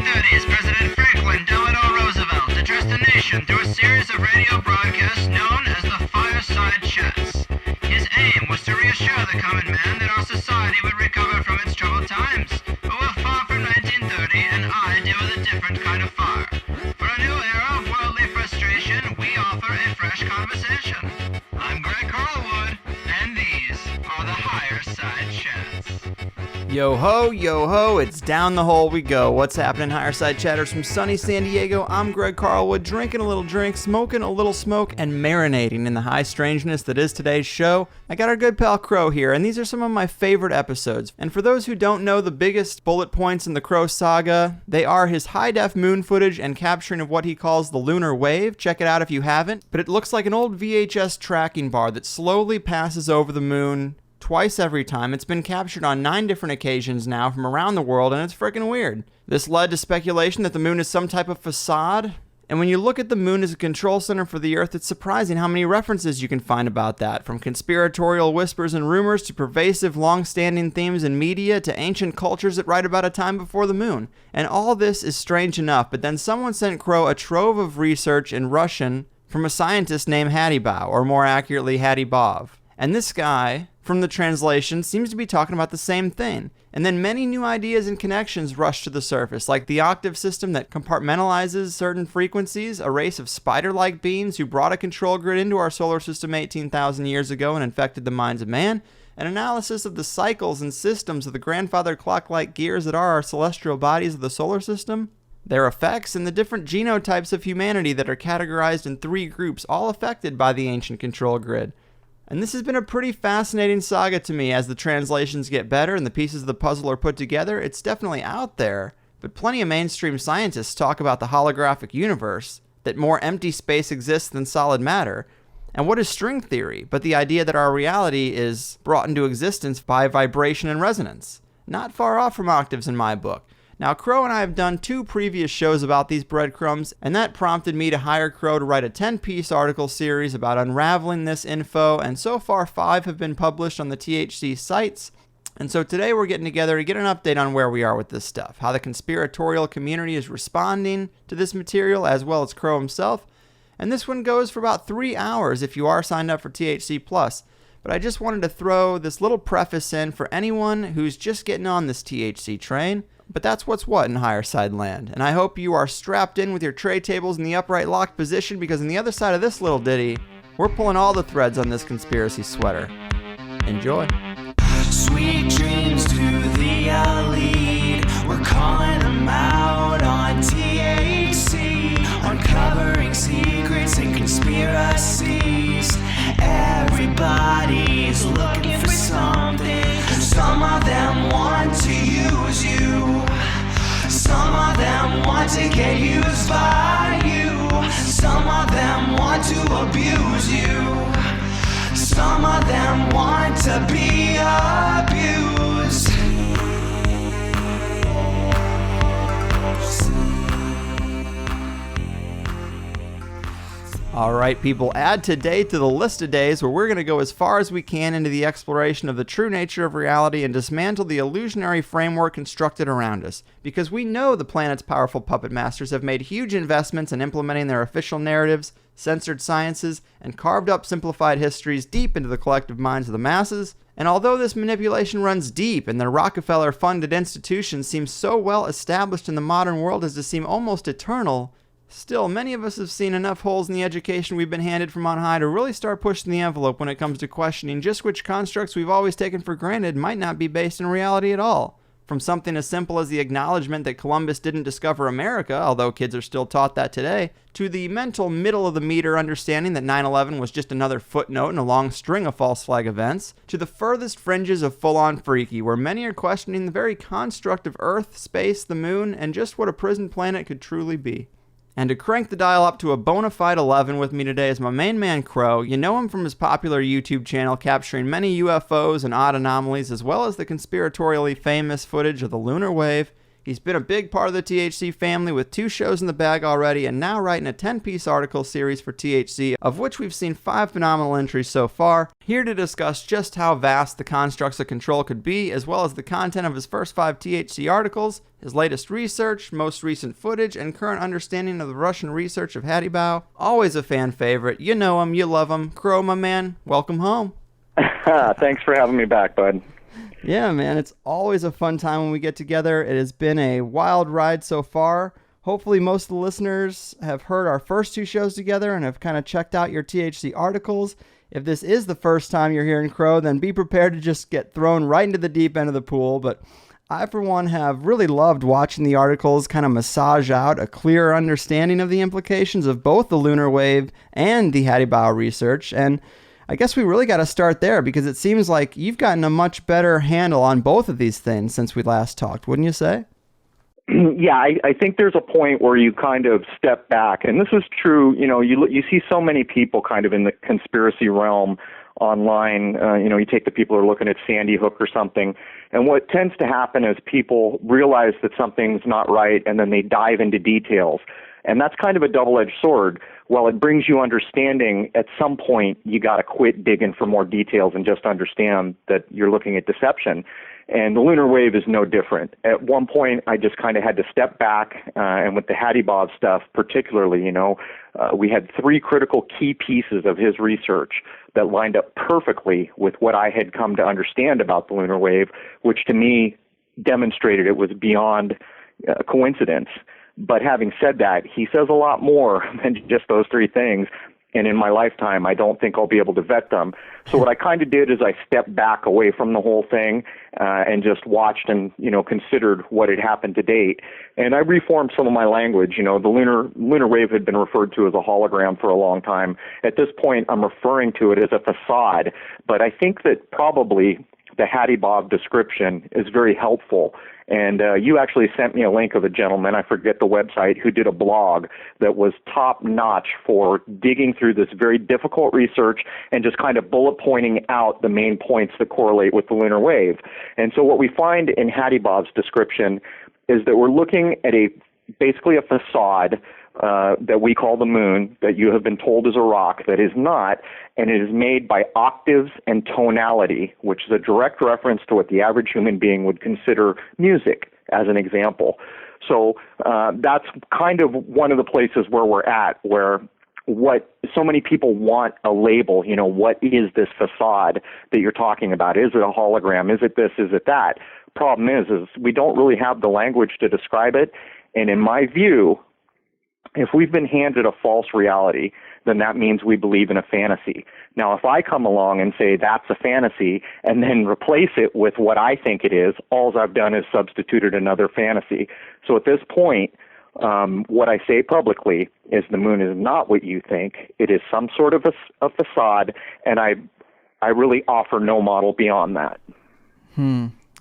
1930s, President Franklin Delano Roosevelt addressed the nation through a series of radio broadcasts known as the Fireside Chats. His aim was to reassure the common man that our society would recover from its troubled times. But we're far from 1930, and I deal with a different kind of fire. For a new era of worldly frustration, we offer a fresh conversation. I'm Greg Carlwood, and these are the Higher Side Chats. Yo ho, it's down the hole we go. What's happening, Higher Side Chatters from sunny San Diego? I'm Greg Carlwood, drinking a little drink, smoking a little smoke, and marinating in the high strangeness that is today's show. I got our good pal Crow here, and these are some of my favorite episodes. And for those who don't know the biggest bullet points in the Crow saga, they are his high-def moon footage and capturing of what he calls the Lunar Wave. Check it out if you haven't. But it looks like an old VHS tracking bar that slowly passes over the moon twice every time. It's been captured on 9 different occasions now from around the world, and it's freaking weird. This led to speculation that the moon is some type of facade. And when you look at the moon as a control center for the Earth, it's surprising how many references you can find about that, from conspiratorial whispers and rumors to pervasive, long-standing themes in media to ancient cultures that write about a time before the moon. And all this is strange enough, but then someone sent Crow a trove of research in Russian from a scientist named Hadibov, or more accurately, Hadibov. And this guy, from the translation, seems to be talking about the same thing. And then many new ideas and connections rush to the surface, like the octave system that compartmentalizes certain frequencies, a race of spider-like beings who brought a control grid into our solar system 18,000 years ago and infected the minds of man, an analysis of the cycles and systems of the grandfather clock-like gears that are our celestial bodies of the solar system, their effects, and the different genotypes of humanity that are categorized in 3 groups, all affected by the ancient control grid. And this has been a pretty fascinating saga to me. As the translations get better and the pieces of the puzzle are put together, it's definitely out there. But plenty of mainstream scientists talk about the holographic universe, that more empty space exists than solid matter. And what is string theory but the idea that our reality is brought into existence by vibration and resonance? Not far off from octaves in my book. Now, Crow and I have done 2 previous shows about these breadcrumbs, and that prompted me to hire Crow to write a 10-piece article series about unraveling this info, and so far 5 have been published on the THC sites. And so today we're getting together to get an update on where we are with this stuff, how the conspiratorial community is responding to this material, as well as Crow himself. And this one goes for about 3 hours if you are signed up for THC Plus. But I just wanted to throw this little preface in for anyone who's just getting on this THC train. But that's what's what in Higher Side Land, and I hope you are strapped in with your tray tables in the upright locked position, because on the other side of this little ditty, we're pulling all the threads on this conspiracy sweater. Enjoy. Sweet dreams to the elite, we're calling them out on THC, uncovering secrets and conspiracies. Everybody's looking for something. Some of them want to use you. Some of them want to get used by you. Some of them want to abuse you. Some of them want to be abused. Alright people, add today to the list of days where we're going to go as far as we can into the exploration of the true nature of reality and dismantle the illusionary framework constructed around us. Because we know the planet's powerful puppet masters have made huge investments in implementing their official narratives, censored sciences, and carved up simplified histories deep into the collective minds of the masses. And although this manipulation runs deep and the Rockefeller-funded institutions seem so well established in the modern world as to seem almost eternal, still, many of us have seen enough holes in the education we've been handed from on high to really start pushing the envelope when it comes to questioning just which constructs we've always taken for granted might not be based in reality at all. From something as simple as the acknowledgement that Columbus didn't discover America, although kids are still taught that today, to the mental middle-of-the-meter understanding that 9/11 was just another footnote in a long string of false flag events, to the furthest fringes of full-on freaky, where many are questioning the very construct of Earth, space, the moon, and just what a prison planet could truly be. And to crank the dial up to a bona fide 11 with me today is my main man Crow. You know him from his popular YouTube channel capturing many UFOs and odd anomalies, as well as the conspiratorially famous footage of the Lunar Wave. He's been a big part of the THC family with 2 shows in the bag already and now writing a 10-piece article series for THC, of which we've seen 5 phenomenal entries so far. Here to discuss just how vast the constructs of control could be, as well as the content of his first 5 THC articles, his latest research, most recent footage, and current understanding of the Russian research of Hadibov. Always a fan favorite. You know him, you love him. Crow, my man, welcome home. Thanks for having me back, bud. Yeah, man, it's always a fun time when we get together. It has been a wild ride so far. Hopefully most of the listeners have heard our first 2 shows together and have kind of checked out your THC articles. If this is the first time you're hearing Crow, then be prepared to just get thrown right into the deep end of the pool. But I, for one, have really loved watching the articles kind of massage out a clearer understanding of the implications of both the Lunar Wave and the Hadibov Research. And I guess we really got to start there because it seems like you've gotten a much better handle on both of these things since we last talked, wouldn't you say? Yeah, I think there's a point where you kind of step back, and this is true. You see so many people kind of in the conspiracy realm online. You take the people who are looking at Sandy Hook or something, and what tends to happen is people realize that something's not right, and then they dive into details. And that's kind of a double-edged sword. While it brings you understanding, at some point you got to quit digging for more details and just understand that you're looking at deception. And the Lunar Wave is no different. At one point, I just kind of had to step back, and with the Hadibov stuff particularly, we had 3 critical key pieces of his research that lined up perfectly with what I had come to understand about the Lunar Wave, which to me demonstrated it was beyond coincidence. But having said that, he says a lot more than just those 3 things. And in my lifetime, I don't think I'll be able to vet them. So what I kind of did is I stepped back away from the whole thing and just watched and, considered what had happened to date. And I reformed some of my language. The Lunar Wave had been referred to as a hologram for a long time. At this point, I'm referring to it as a facade. But I think that probably the Hadibov description is very helpful. And you actually sent me a link of a gentleman, I forget the website, who did a blog that was top-notch for digging through this very difficult research and just kind of bullet pointing out the main points that correlate with the Lunar Wave. And so what we find in Hadibov's description is that we're looking at basically a facade that we call the moon, that you have been told is a rock, that is not, and it is made by octaves and tonality, which is a direct reference to what the average human being would consider music, as an example. So that's kind of one of the places where we're at, where what so many people want a label, what is this facade that you're talking about? Is it a hologram? Is it this? Is it that? Problem is we don't really have the language to describe it, and in my view, if we've been handed a false reality, then that means we believe in a fantasy. Now, if I come along and say that's a fantasy and then replace it with what I think it is, all I've done is substituted another fantasy. So at this point, what I say publicly is the moon is not what you think. It is some sort of a facade, and I really offer no model beyond that.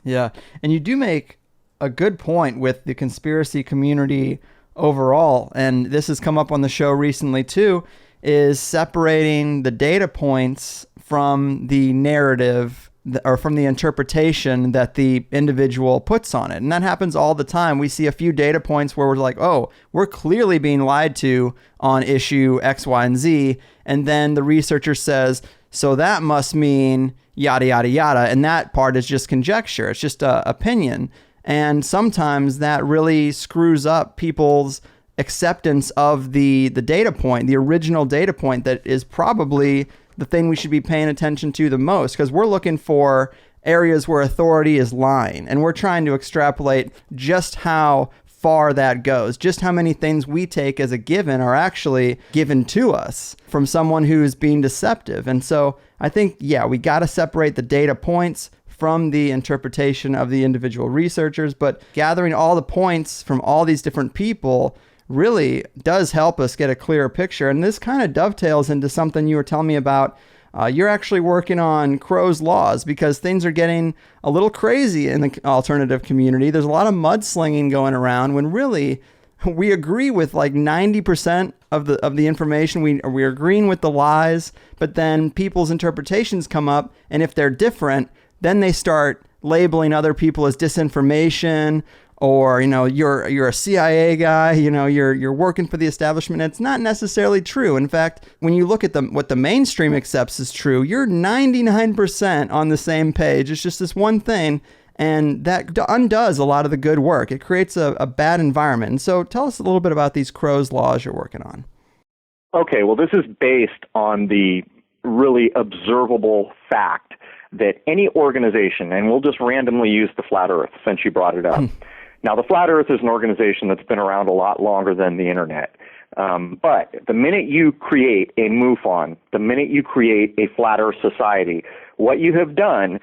Yeah, and you do make a good point with the conspiracy community overall, and this has come up on the show recently too, is separating the data points from the narrative or from the interpretation that the individual puts on it. And that happens all the time. We see a few data points where we're like, oh, we're clearly being lied to on issue X, Y, and Z. And then the researcher says, so that must mean yada, yada, yada. And that part is just conjecture. It's just an opinion. And sometimes that really screws up people's acceptance of the data point, the original data point that is probably the thing we should be paying attention to the most, because we're looking for areas where authority is lying, and we're trying to extrapolate just how far that goes, just how many things we take as a given are actually given to us from someone who's being deceptive. And so I think, we got to separate the data points from the interpretation of the individual researchers, but gathering all the points from all these different people really does help us get a clearer picture. And this kind of dovetails into something you were telling me about. You're actually working on Crow's laws because things are getting a little crazy in the alternative community. There's a lot of mudslinging going around when really we agree with like 90% of the information. We're agreeing with the lies, but then people's interpretations come up, and if they're different, then they start labeling other people as disinformation or you're a CIA guy, you're working for the establishment. It's not necessarily true. In fact, when you look at what the mainstream accepts as true, you're 99% on the same page. It's just this one thing, and that undoes a lot of the good work. It creates a bad environment. And so tell us a little bit about these Crrow's laws you're working on. Okay, well, this is based on the really observable fact that any organization, and we'll just randomly use the Flat Earth since you brought it up. Now, the Flat Earth is an organization that's been around a lot longer than the Internet. But the minute you create a MUFON, the minute you create a Flat Earth Society, what you have done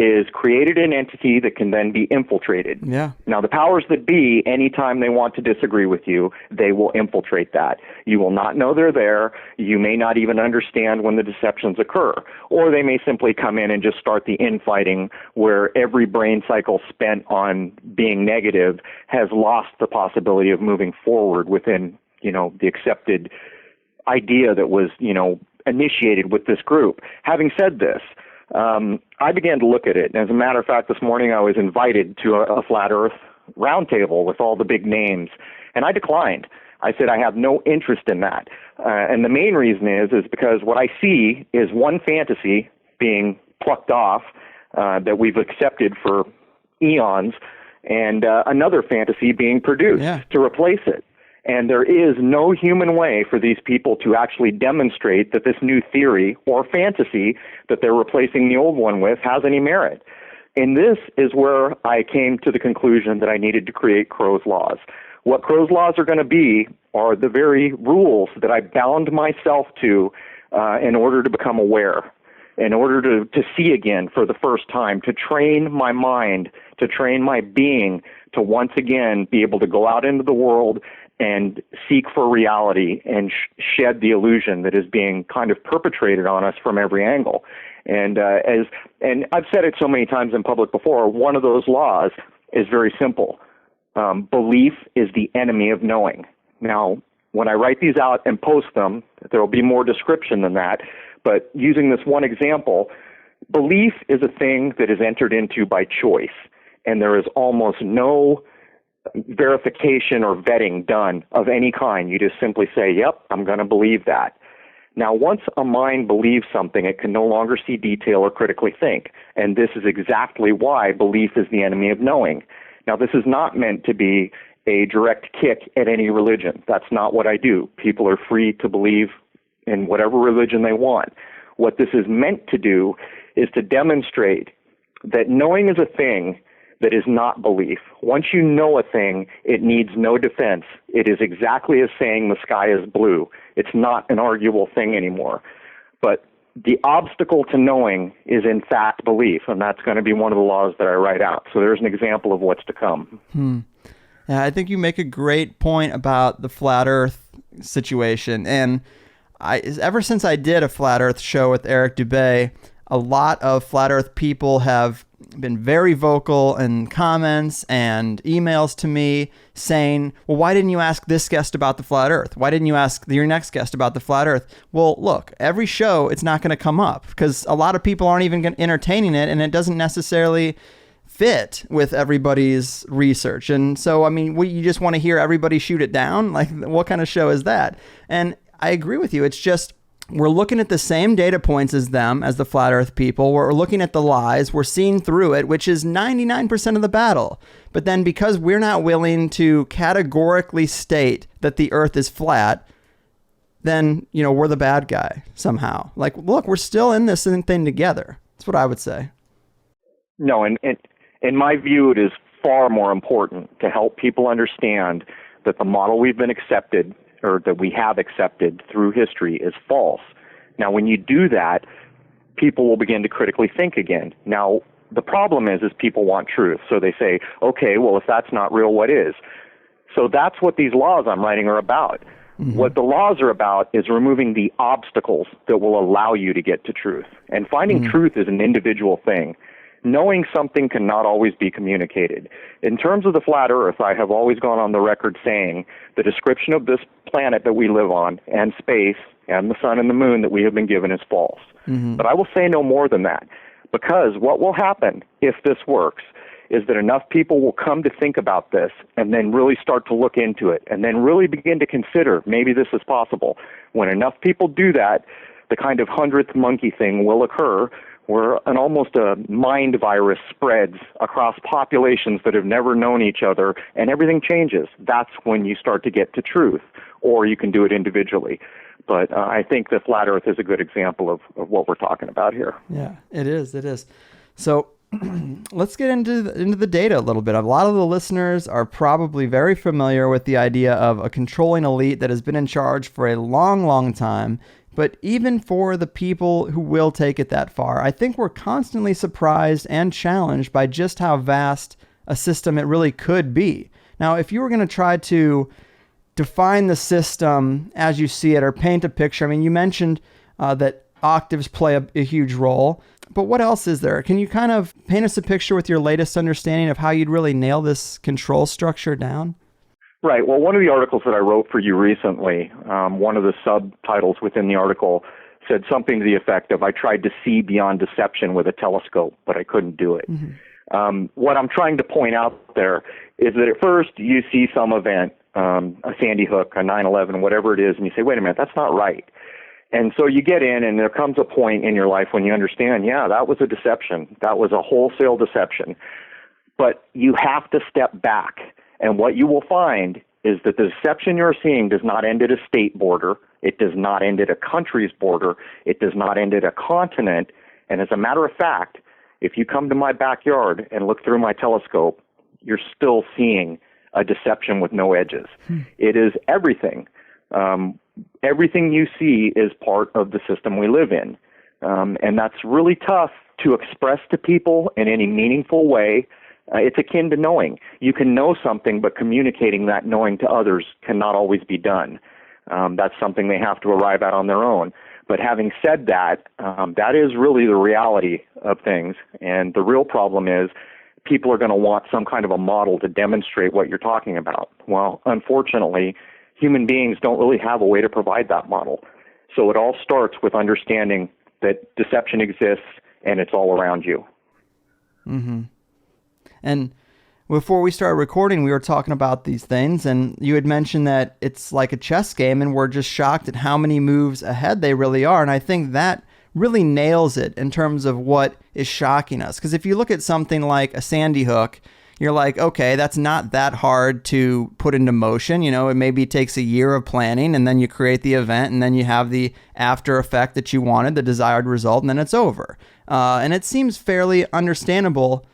is created an entity that can then be infiltrated. Yeah. Now, the powers that be, anytime they want to disagree with you, they will infiltrate that. You will not know they're there. You may not even understand when the deceptions occur. Or they may simply come in and just start the infighting where every brain cycle spent on being negative has lost the possibility of moving forward within, the accepted idea that was, initiated with this group. Having said this, I began to look at it. As a matter of fact, this morning I was invited to a Flat Earth roundtable with all the big names, and I declined. I said I have no interest in that. And the main reason is because what I see is one fantasy being plucked off that we've accepted for eons, and another fantasy being produced to replace it. And there is no human way for these people to actually demonstrate that this new theory or fantasy that they're replacing the old one with has any merit. And this is where I came to the conclusion that I needed to create Crrow's laws. What Crrow's laws are going to be are the very rules that I bound myself to in order to become aware, in order to see again for the first time, to train my mind, to train my being, to once again be able to go out into the world and seek for reality and shed the illusion that is being kind of perpetrated on us from every angle. And and I've said it so many times in public before, one of those laws is very simple. Belief is the enemy of knowing. Now, when I write these out and post them, there will be more description than that. But using this one example, belief is a thing that is entered into by choice, and there is almost no verification or vetting done of any kind. You just simply say, yep, I'm going to believe that. Now, once a mind believes something, it can no longer see detail or critically think. And this is exactly why belief is the enemy of knowing. Now, this is not meant to be a direct kick at any religion. That's not what I do. People are free to believe in whatever religion they want. What this is meant to do is to demonstrate that knowing is a thing that is not belief. Once you know a thing, it needs no defense. It is exactly as saying the sky is blue. It's not an arguable thing anymore. But the obstacle to knowing is in fact belief, and that's going to be one of the laws that I write out. So there's an example of what's to come. Yeah, I think you make a great point about the Flat Earth situation. And ever since I did a Flat Earth show with Eric Dubay, a lot of Flat Earth people have been very vocal in comments and emails to me saying, well, why didn't you ask this guest about the Flat Earth? Why didn't you ask your next guest about the Flat Earth? Well, look, every show, it's not going to come up because a lot of people aren't even entertaining it, and it doesn't necessarily fit with everybody's research. And so, I mean, you just want to hear everybody shoot it down? Like, what kind of show is that? And I agree with you. It's just, we're looking at the same data points as them, as the Flat Earth people. We're looking at the lies. We're seeing through it, which is 99% of the battle. But then because we're not willing to categorically state that the Earth is flat, then, we're the bad guy somehow. Like, look, we're still in this thing together. That's what I would say. No, and in my view, it is far more important to help people understand that the model we've been accepted, or that we have accepted through history, is false. Now, when you do that, people will begin to critically think again. Now, the problem is people want truth. So they say, okay, well, if that's not real, what is? So that's what these laws I'm writing are about. Mm-hmm. What the laws are about is removing the obstacles that will allow you to get to truth. And finding truth is an individual thing. Knowing something cannot always be communicated. In terms of the flat Earth, I have always gone on the record saying the description of this planet that we live on, and space, and the sun and the moon that we have been given is false. Mm-hmm. But I will say no more than that, because what will happen if this works is that enough people will come to think about this and then really start to look into it and then really begin to consider maybe this is possible. When enough people do that, the kind of 100th monkey thing will occur where almost a mind virus spreads across populations that have never known each other and everything changes. That's when you start to get to truth, or you can do it individually. But I think the flat earth is a good example of what we're talking about here. Yeah, it is. It is. So let's get into the data a little bit. A lot of the listeners are probably very familiar with the idea of a controlling elite that has been in charge for a long, long time. But even for the people who will take it that far, I think we're constantly surprised and challenged by just how vast a system it really could be. Now, if you were going to try to define the system as you see it or paint a picture, I mean, you mentioned that octaves play a huge role, but what else is there? Can you kind of paint us a picture with your latest understanding of how you'd really nail this control structure down? Right. Well, one of the articles that I wrote for you recently, one of the subtitles within the article said something to the effect of, I tried to see beyond deception with a telescope, but I couldn't do it. Mm-hmm. What I'm trying to point out there is that at first you see some event, a Sandy Hook, a 9/11, whatever it is, and you say, wait a minute, that's not right. And so you get in, and there comes a point in your life when you understand, yeah, that was a deception. That was a wholesale deception. But you have to step back. And what you will find is that the deception you're seeing does not end at a state border. It does not end at a country's border. It does not end at a continent. And as a matter of fact, if you come to my backyard and look through my telescope, you're still seeing a deception with no edges. It is everything. Everything you see is part of the system we live in. And that's really tough to express to people in any meaningful way. It's akin to knowing. You can know something, but communicating that knowing to others cannot always be done. That's something they have to arrive at on their own. But having said that, that is really the reality of things. And the real problem is people are going to want some kind of a model to demonstrate what you're talking about. Well, unfortunately, human beings don't really have a way to provide that model. So it all starts with understanding that deception exists and it's all around you. Mm-hmm. And before we started recording, we were talking about these things, and you had mentioned that it's like a chess game, and we're just shocked at how many moves ahead they really are. And I think that really nails it in terms of what is shocking us. Because if you look at something like a Sandy Hook, you're like, okay, that's not that hard to put into motion. You know, it maybe takes a year of planning, and then you create the event, and then you have the after effect that you wanted, the desired result, and then it's over. And it seems fairly understandable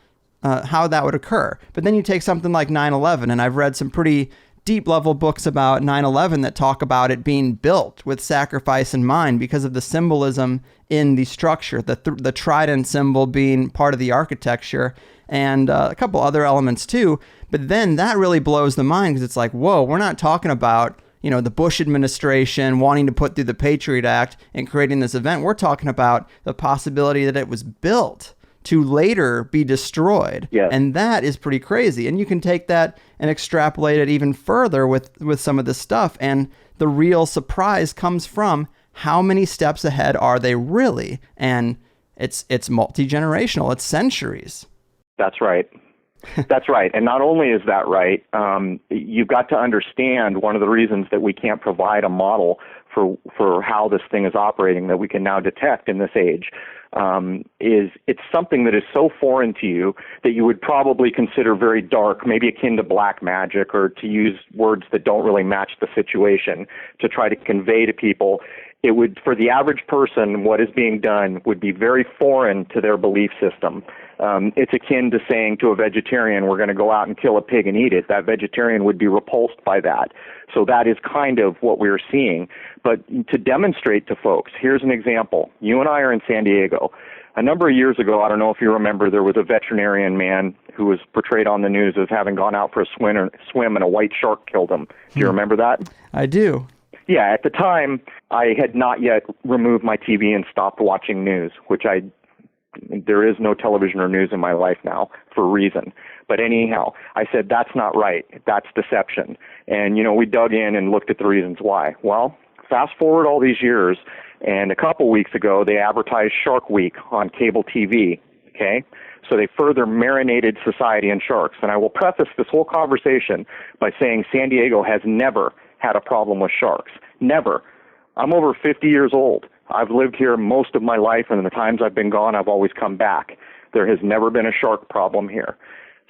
how that would occur. But then you take something like 9/11, and I've read some pretty deep level books about 9/11 that talk about it being built with sacrifice in mind because of the symbolism in the structure, the trident symbol being part of the architecture, and a couple other elements too. But then that really blows the mind because it's like, whoa, we're not talking about, you know, the Bush administration wanting to put through the Patriot Act and creating this event. We're talking about the possibility that it was built to later be destroyed. Yes. And that is pretty crazy. And you can take that and extrapolate it even further with some of this stuff. And the real surprise comes from how many steps ahead are they really? And it's multi-generational. It's centuries. That's right. That's right. And not only is that right, you've got to understand one of the reasons that we can't provide a model for how this thing is operating that we can now detect in this age. Is it's something that is so foreign to you that you would probably consider very dark, maybe akin to black magic, or to use words that don't really match the situation to try to convey to people. It would, for the average person, what is being done would be very foreign to their belief system. It's akin to saying to a vegetarian, we're going to go out and kill a pig and eat it. That vegetarian would be repulsed by that. So that is kind of what we're seeing. But to demonstrate to folks, here's an example. You and I are in San Diego. A number of years ago, I don't know if you remember, there was a veterinarian man who was portrayed on the news as having gone out for a swim and a white shark killed him. Do you remember that? I do. Yeah, at the time, I had not yet removed my TV and stopped watching news, there is no television or news in my life now for a reason. But anyhow, I said, that's not right. That's deception. And, we dug in and looked at the reasons why. Well, fast forward all these years, and a couple weeks ago, they advertised Shark Week on cable TV, okay? So they further marinated society in sharks. And I will preface this whole conversation by saying San Diego has never had a problem with sharks. Never. I'm over 50 years old. I've lived here most of my life, and in the times I've been gone, I've always come back. There has never been a shark problem here.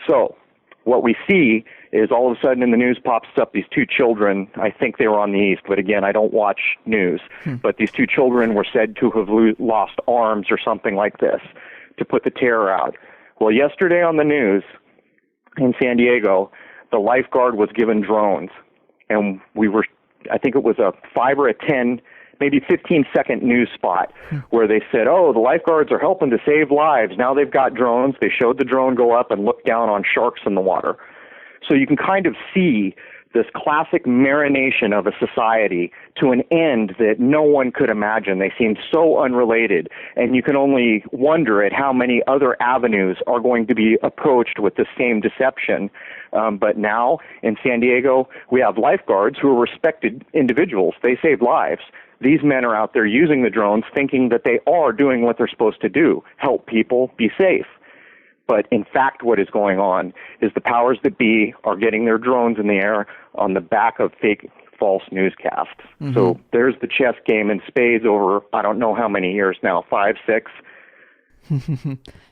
So what we see is all of a sudden in the news pops up these two children. I think they were on the east, but again, I don't watch news. But these two children were said to have lost arms or something like this to put the terror out. Well, yesterday on the news in San Diego, the lifeguard was given drones, and I think it was a 5 or a 10, maybe 15-second news spot where they said, oh, the lifeguards are helping to save lives. Now they've got drones. They showed the drone go up and look down on sharks in the water. So you can kind of see this classic marination of a society to an end that no one could imagine. They seem so unrelated, and you can only wonder at how many other avenues are going to be approached with the same deception. But now in San Diego, we have lifeguards who are respected individuals. They save lives. These men are out there using the drones thinking that they are doing what they're supposed to do, help people be safe. But in fact, what is going on is the powers that be are getting their drones in the air on the back of fake, false newscasts. So there's the chess game in spades over, I don't know how many years now, 5, 6.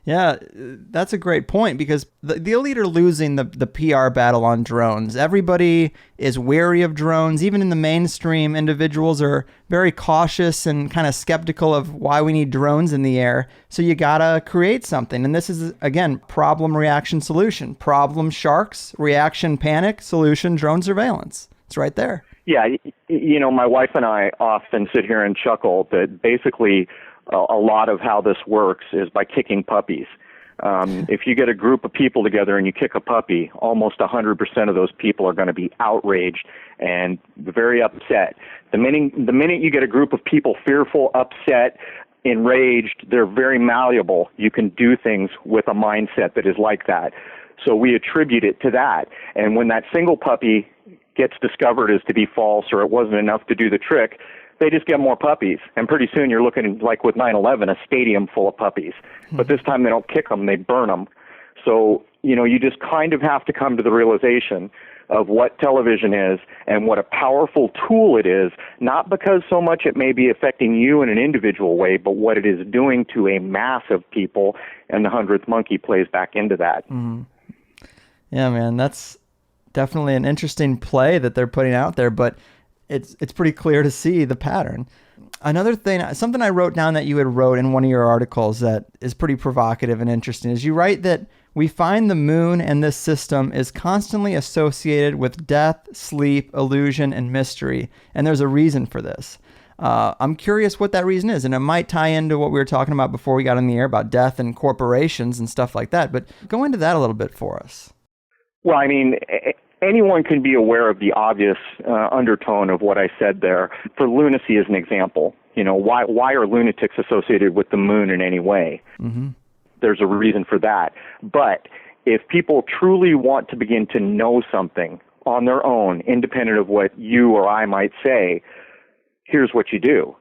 Yeah, that's a great point, because the elite are losing the PR battle on drones. Everybody is wary of drones. Even in the mainstream, individuals are very cautious and kind of skeptical of why we need drones in the air. So you gotta create something. And this is, again, problem, reaction, solution. Problem, sharks. Reaction, panic. Solution, drone surveillance. It's right there. Yeah, you know, my wife and I often sit here and chuckle that basically a lot of how this works is by kicking puppies. If you get a group of people together and you kick a puppy, almost 100% of those people are going to be outraged and very upset. The minute you get a group of people fearful, upset, enraged, they're very malleable. You can do things with a mindset that is like that. So we attribute it to that. And when that single puppy gets discovered as to be false, or it wasn't enough to do the trick, they just get more puppies. And pretty soon you're looking like with 9/11, a stadium full of puppies. But this time they don't kick them, they burn them. So, you know, you just kind of have to come to the realization of what television is and what a powerful tool it is, not because so much it may be affecting you in an individual way, but what it is doing to a mass of people, and the 100th monkey plays back into that. Yeah, man, that's definitely an interesting play that they're putting out there, but it's pretty clear to see the pattern. Another thing, something I wrote down that you had wrote in one of your articles that is pretty provocative and interesting, is you write that we find the moon and this system is constantly associated with death, sleep, illusion, and mystery, and there's a reason for this. I'm curious what that reason is, and it might tie into what we were talking about before we got on the air about death and corporations and stuff like that, but go into that a little bit for us. Well, I mean, anyone can be aware of the obvious undertone of what I said there. For lunacy as an example, you know, why are lunatics associated with the moon in any way? There's a reason for that. But if people truly want to begin to know something on their own, independent of what you or I might say, here's what you do.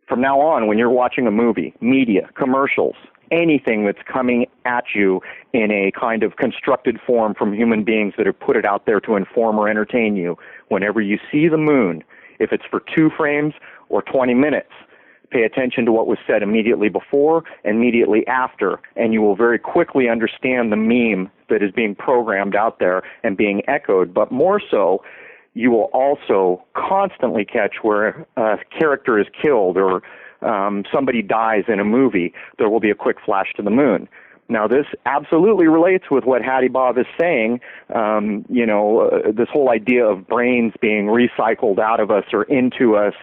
From now on, when you're watching a movie, media, commercials, anything that's coming at you in a kind of constructed form from human beings that have put it out there to inform or entertain you, whenever you see the moon, if it's for 2 frames or 20 minutes, pay attention to what was said immediately before, immediately after, and you will very quickly understand the meme that is being programmed out there and being echoed. But more so, you will also constantly catch where a character is killed or somebody dies in a movie. There will be a quick flash to the moon. Now, this absolutely relates with what Hadibov is saying, this whole idea of brains being recycled out of us or into us,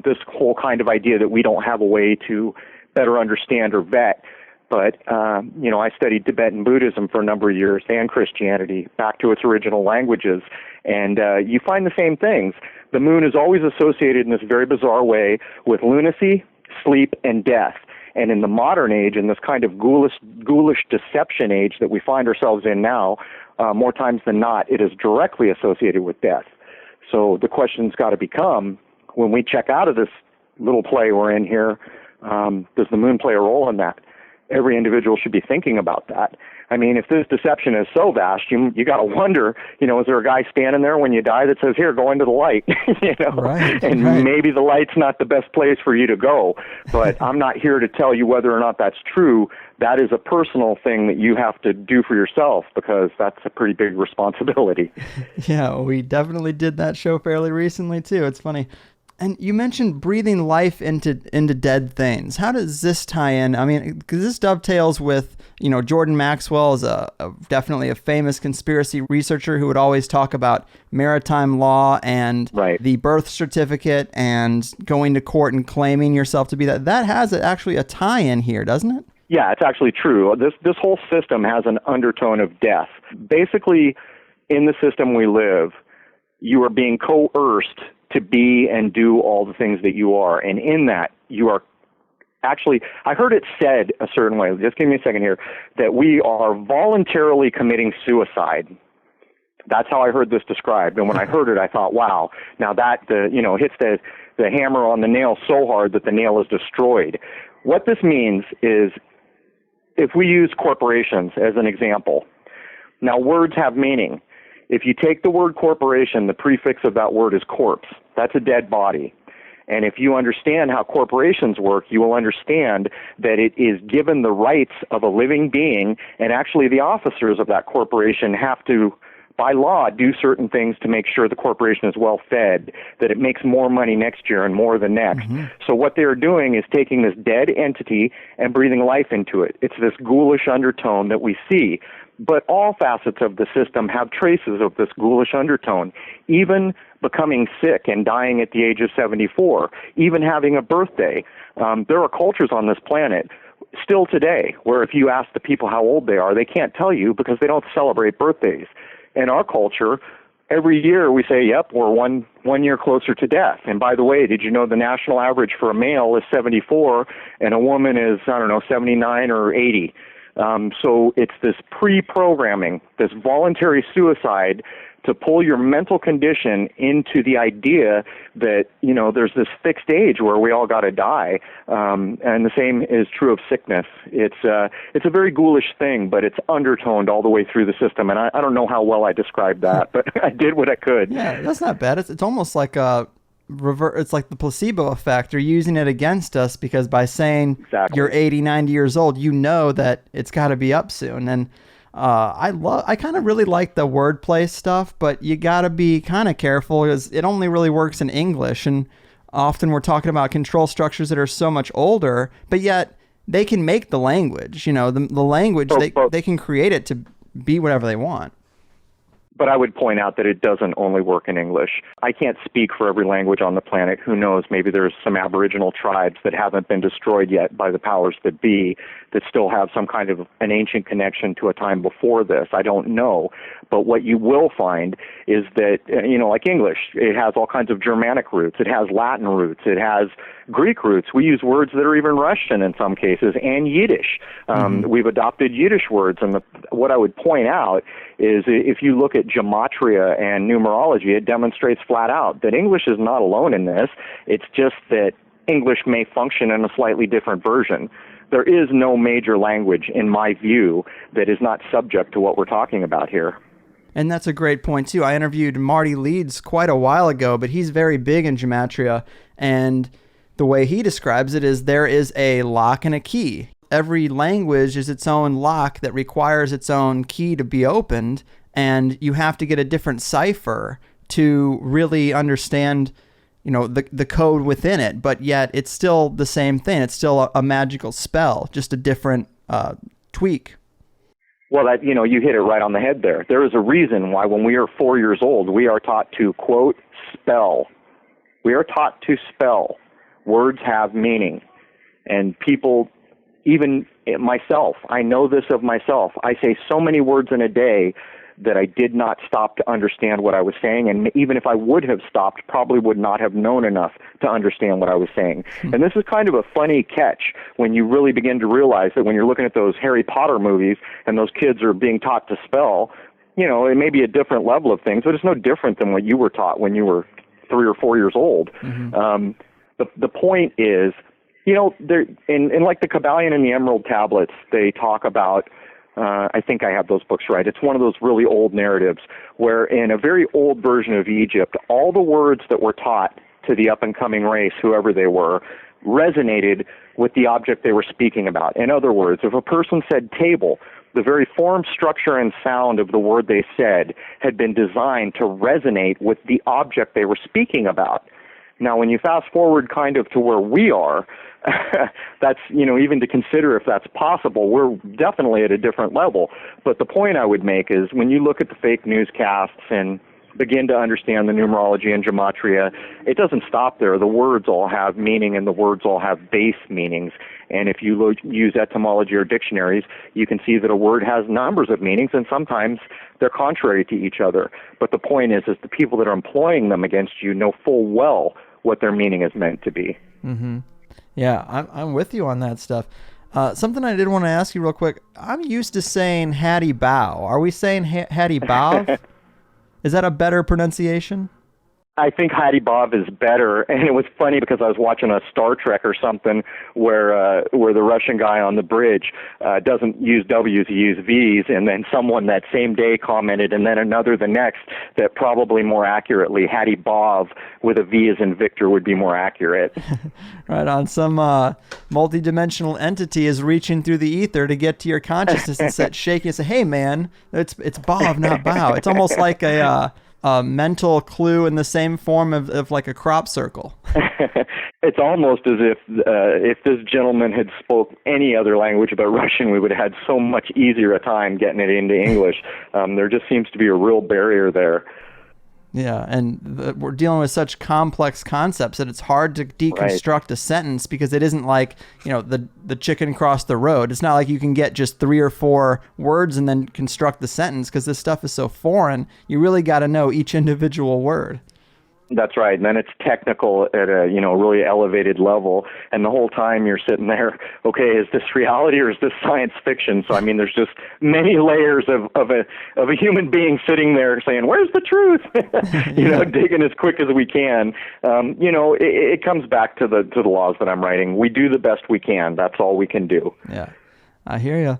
this whole kind of idea that we don't have a way to better understand or vet. But, I studied Tibetan Buddhism for a number of years and Christianity back to its original languages, and you find the same things. The moon is always associated in this very bizarre way with lunacy, sleep, and death. And in the modern age, in this kind of ghoulish deception age that we find ourselves in now, more times than not, it is directly associated with death. So the question's got to become, when we check out of this little play we're in here, does the moon play a role in that? every individual should be thinking about that. I mean, if this deception is so vast, you got to wonder, is there a guy standing there when you die that says, here, go into the light, Right, and right. maybe the light's not the best place for you to go, but I'm not here to tell you whether or not that's true. That is a personal thing that you have to do for yourself, because that's a pretty big responsibility. Yeah, we definitely did that show fairly recently too. It's funny. And you mentioned breathing life into dead things. How does this tie in? I mean, because this dovetails with, Jordan Maxwell is definitely a famous conspiracy researcher who would always talk about maritime law and Right. the birth certificate and going to court and claiming yourself to be that. That has actually a tie-in here, doesn't it? Yeah, it's actually true. This whole system has an undertone of death. Basically, in the system we live, you are being coerced to be and do all the things that you are. And in that, you are actually, I heard it said a certain way, just give me a second here, that we are voluntarily committing suicide. That's how I heard this described. And when I heard it, I thought, wow, now that hits the hammer on the nail so hard that the nail is destroyed. What this means is, if we use corporations as an example, now words have meaning. If you take the word corporation, the prefix of that word is corpse. That's a dead body. And if you understand how corporations work, you will understand that it is given the rights of a living being, and actually the officers of that corporation have to, by law, do certain things to make sure the corporation is well fed, that it makes more money next year and more the next. Mm-hmm. So what they're doing is taking this dead entity and breathing life into it. It's this ghoulish undertone that we see. But all facets of the system have traces of this ghoulish undertone, even becoming sick and dying at the age of 74, even having a birthday. There are cultures on this planet still today where if you ask the people how old they are, they can't tell you because they don't celebrate birthdays. In our culture, every year we say, yep, we're one year closer to death. And by the way, did you know the national average for a male is 74 and a woman is, 79 or 80? So it's this pre-programming, this voluntary suicide to pull your mental condition into the idea that, there's this fixed age where we all got to die. And the same is true of sickness. It's a very ghoulish thing, but it's undertoned all the way through the system. And I don't know how well I described that, but I did what I could. Yeah, that's not bad. It's almost like it's like the placebo effect. They're using it against us because by saying Exactly. You're 80, 90 years old, that it's got to be up soon. And I kind of really like the wordplay stuff, but you got to be kind of careful because it only really works in English. And often we're talking about control structures that are so much older, but yet they can make the language, the language, they can create it to be whatever they want. But I would point out that it doesn't only work in English. I can't speak for every language on the planet. Who knows? Maybe there's some Aboriginal tribes that haven't been destroyed yet by the powers that be that still have some kind of an ancient connection to a time before this. I don't know. But what you will find is that, like English, it has all kinds of Germanic roots. It has Latin roots. It has Greek roots. We use words that are even Russian in some cases, and Yiddish. We've adopted Yiddish words. And what I would point out is if you look at gematria and numerology, it demonstrates flat out that English is not alone in this. It's just that English may function in a slightly different version. There is no major language, in my view, that is not subject to what we're talking about here. And that's a great point, too. I interviewed Marty Leeds quite a while ago, but he's very big in gematria, and the way he describes it is there is a lock and a key. Every language is its own lock that requires its own key to be opened, and you have to get a different cipher to really understand, the code within it, but yet it's still the same thing. It's still a magical spell, just a different tweak. Well, you hit it right on the head there. There is a reason why when we are 4 years old, we are taught to, quote, spell. We are taught to spell. Words have meaning. And people, even myself, I know this of myself. I say so many words in a day that I did not stop to understand what I was saying, and even if I would have stopped, probably would not have known enough to understand what I was saying. And this is kind of a funny catch when you really begin to realize that when you're looking at those Harry Potter movies and those kids are being taught to spell, it may be a different level of things, but it's no different than what you were taught when you were 3 or 4 years old. The point is You know, there in like the Kabbalion and the Emerald Tablets, they talk about, I think I have those books right. It's one of those really old narratives where in a very old version of Egypt, all the words that were taught to the up-and-coming race, whoever they were, resonated with the object they were speaking about. In other words, if a person said table, the very form, structure, and sound of the word they said had been designed to resonate with the object they were speaking about. Now, when you fast forward kind of to where we are, that's, you know, even to consider if that's possible, we're definitely at a different level. But the point I would make is when you look at the fake newscasts and begin to understand the numerology and gematria, it doesn't stop there. The words all have meaning and the words all have base meanings. And if you use etymology or dictionaries, you can see that a word has numbers of meanings and sometimes they're contrary to each other. But the point is the people that are employing them against you know full well what their meaning is meant to be. Mm-hmm. Yeah, I'm with you on that stuff. Something I did want to ask you real quick. I'm used to saying Hadibov. Are we saying Hadibov? Is that a better pronunciation? I think Hadibov is better, and it was funny because I was watching a Star Trek or something where the Russian guy on the bridge doesn't use W's, he uses V's, and then someone that same day commented, and then another the next, that probably more accurately Hadibov with a V as in Victor would be more accurate. Right on. Some multidimensional entity is reaching through the ether to get to your consciousness and set shaking and say, "Hey, man, it's Bob, not Bow." It's almost like a mental clue in the same form of like a crop circle. It's almost as if this gentleman had spoke any other language but Russian, we would have had so much easier a time getting it into English. There just seems to be a real barrier there. Yeah, and we're dealing with such complex concepts that it's hard to deconstruct a sentence because it isn't like, you know, the chicken crossed the road. It's not like you can get just 3 or 4 words and then construct the sentence because this stuff is so foreign. You really got to know each individual word. That's right, and then it's technical at a really elevated level, and the whole time you're sitting there, okay, is this reality or is this science fiction? So I mean, there's just many layers of a human being sitting there saying, "Where's the truth?" Digging as quick as we can. It comes back to the laws that I'm writing. We do the best we can. That's all we can do. Yeah, I hear you.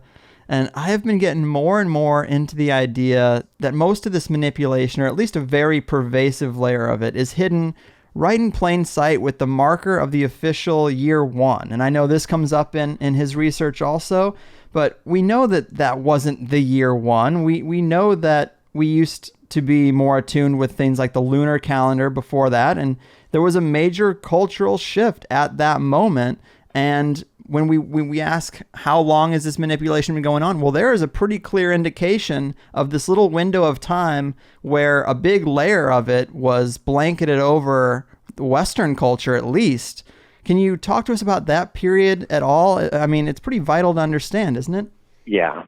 And I have been getting more and more into the idea that most of this manipulation, or at least a very pervasive layer of it, is hidden right in plain sight with the marker of the official year 1. And I know this comes up in his research also, but we know that wasn't the year 1. We know that we used to be more attuned with things like the lunar calendar before that, and there was a major cultural shift at that moment. And when we ask how long has this manipulation been going on, well, there is a pretty clear indication of this little window of time where a big layer of it was blanketed over the Western culture, at least. Can you talk to us about that period at all? I mean, it's pretty vital to understand, isn't it? Yeah,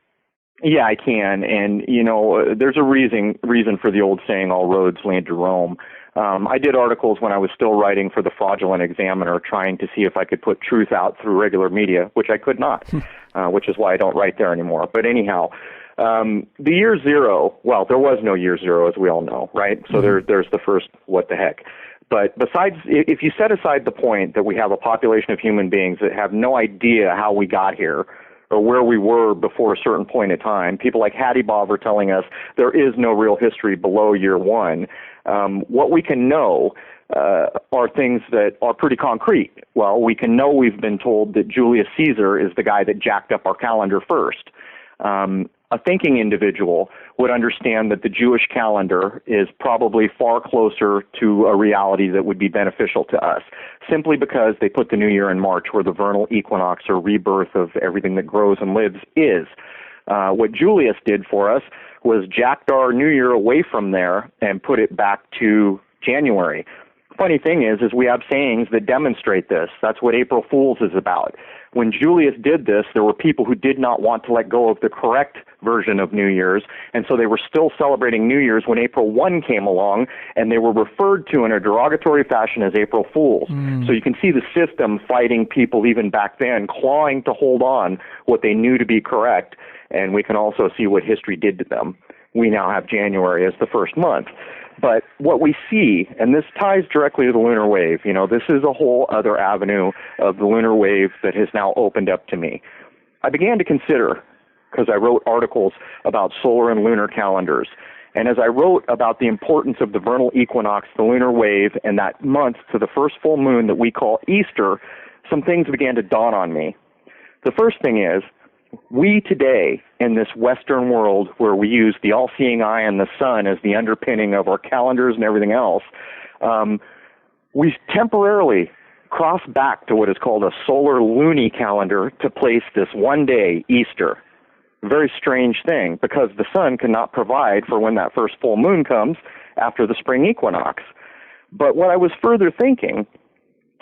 I can. And, there's a reason for the old saying, all roads lead to Rome. I did articles when I was still writing for the Fraudulent Examiner, trying to see if I could put truth out through regular media, which I could not, which is why I don't write there anymore. But anyhow, the year 0, well, there was no year 0, as we all know, right? So there's the first what the heck. But besides, if you set aside the point that we have a population of human beings that have no idea how we got here, or where we were before a certain point in time, people like Hadibov are telling us there is no real history below year 1. What we can know are things that are pretty concrete. Well, we can know we've been told that Julius Caesar is the guy that jacked up our calendar first. A thinking individual would understand that the Jewish calendar is probably far closer to a reality that would be beneficial to us, simply because they put the new year in March, where the vernal equinox or rebirth of everything that grows and lives is. What Julius did for us was jacked our new year away from there and put it back to January. Funny thing is we have sayings that demonstrate this. That's what April Fool's is about. When Julius did this, there were people who did not want to let go of the correct version of New Year's, and so they were still celebrating New Year's when April 1 came along, and they were referred to in a derogatory fashion as April Fools. So you can see the system fighting people even back then, clawing to hold on what they knew to be correct, and we can also see what history did to them. We now have January as the first month. But what we see, and this ties directly to the lunar wave, this is a whole other avenue of the lunar wave that has now opened up to me. I began to consider, because I wrote articles about solar and lunar calendars, and as I wrote about the importance of the vernal equinox, the lunar wave, and that month to the first full moon that we call Easter, some things began to dawn on me. The first thing is, we today, in this Western world where we use the all-seeing eye and the sun as the underpinning of our calendars and everything else, we temporarily cross back to what is called a solar luni calendar to place this one day, Easter. Very strange thing, because the sun cannot provide for when that first full moon comes after the spring equinox. But what I was further thinking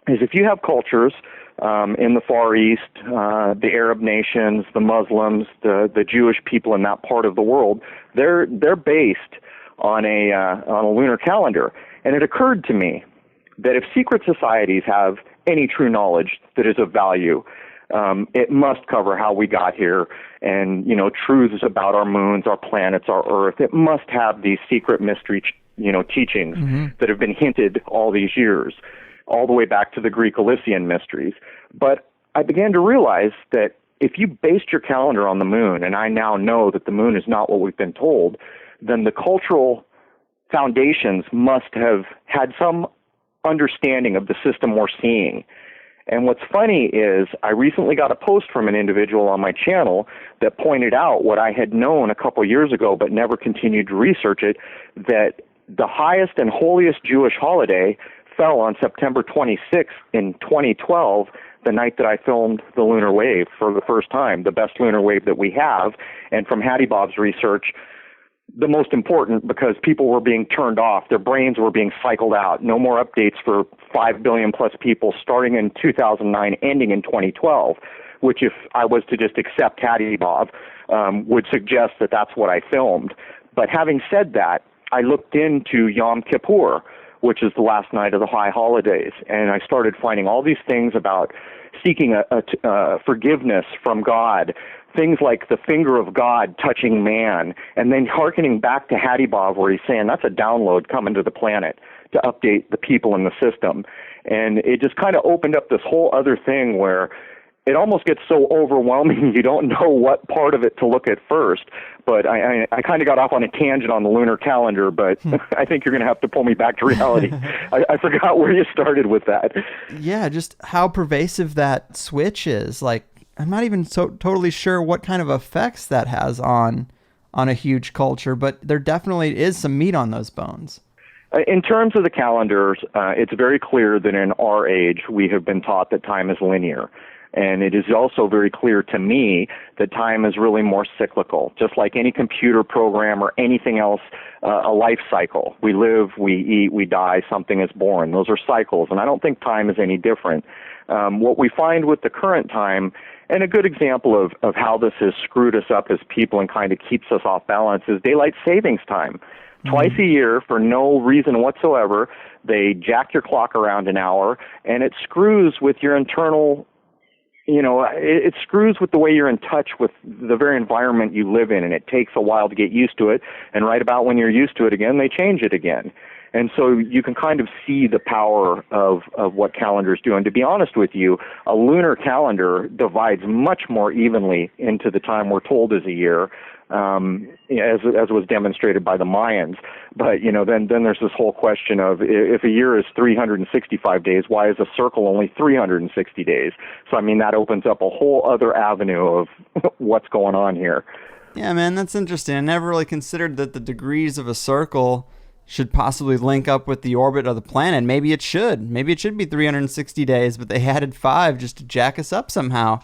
is if you have cultures in the Far East, the Arab nations, the Muslims, the Jewish people in that part of the world, they're based on a lunar calendar. And it occurred to me that if secret societies have any true knowledge that is of value, it must cover how we got here and, truths about our moons, our planets, our Earth. It must have these secret mystery, teachings that have been hinted all these years, all the way back to the Greek Elysian mysteries. But I began to realize that if you based your calendar on the moon, and I now know that the moon is not what we've been told, then the cultural foundations must have had some understanding of the system we're seeing. And what's funny is I recently got a post from an individual on my channel that pointed out what I had known a couple years ago but never continued to research it, that the highest and holiest Jewish holiday fell on September 26th in 2012, the night that I filmed the Lunar Wave for the first time, the best lunar wave that we have, and from Hadibov's research, the most important, because people were being turned off. Their brains were being cycled out. No more updates for 5 billion plus people starting in 2009, ending in 2012, which if I was to just accept Hadibov, would suggest that that's what I filmed. But having said that, I looked into Yom Kippur, which is the last night of the high holidays, and I started finding all these things about seeking forgiveness from God, things like the finger of God touching man, and then hearkening back to Hadibov where he's saying that's a download coming to the planet to update the people in the system. And it just kind of opened up this whole other thing where it almost gets so overwhelming you don't know what part of it to look at first. But I kind of got off on a tangent on the lunar calendar, but I think you're going to have to pull me back to reality. I forgot where you started with that. Yeah, just how pervasive that switch is. Like, I'm not even totally sure what kind of effects that has on a huge culture, but there definitely is some meat on those bones. In terms of the calendars, it's very clear that in our age we have been taught that time is linear. And it is also very clear to me that time is really more cyclical, just like any computer program or anything else, a life cycle. We live, we eat, we die, something is born. Those are cycles, and I don't think time is any different. What we find with the current time, and a good example of how this has screwed us up as people and kind of keeps us off balance, is daylight savings time. Twice a year, for no reason whatsoever, they jack your clock around an hour, and it screws with your internal, it screws with the way you're in touch with the very environment you live in, and it takes a while to get used to it, and right about when you're used to it again, they change it again. And so you can kind of see the power of what calendars do. And to be honest with you, a lunar calendar divides much more evenly into the time we're told is a year, as was demonstrated by the Mayans. But, then there's this whole question of if a year is 365 days, why is a circle only 360 days? So, that opens up a whole other avenue of what's going on here. Yeah, man, that's interesting. I never really considered that the degrees of a circle should possibly link up with the orbit of the planet. Maybe it should. Maybe it should be 360 days, but they added 5 just to jack us up somehow.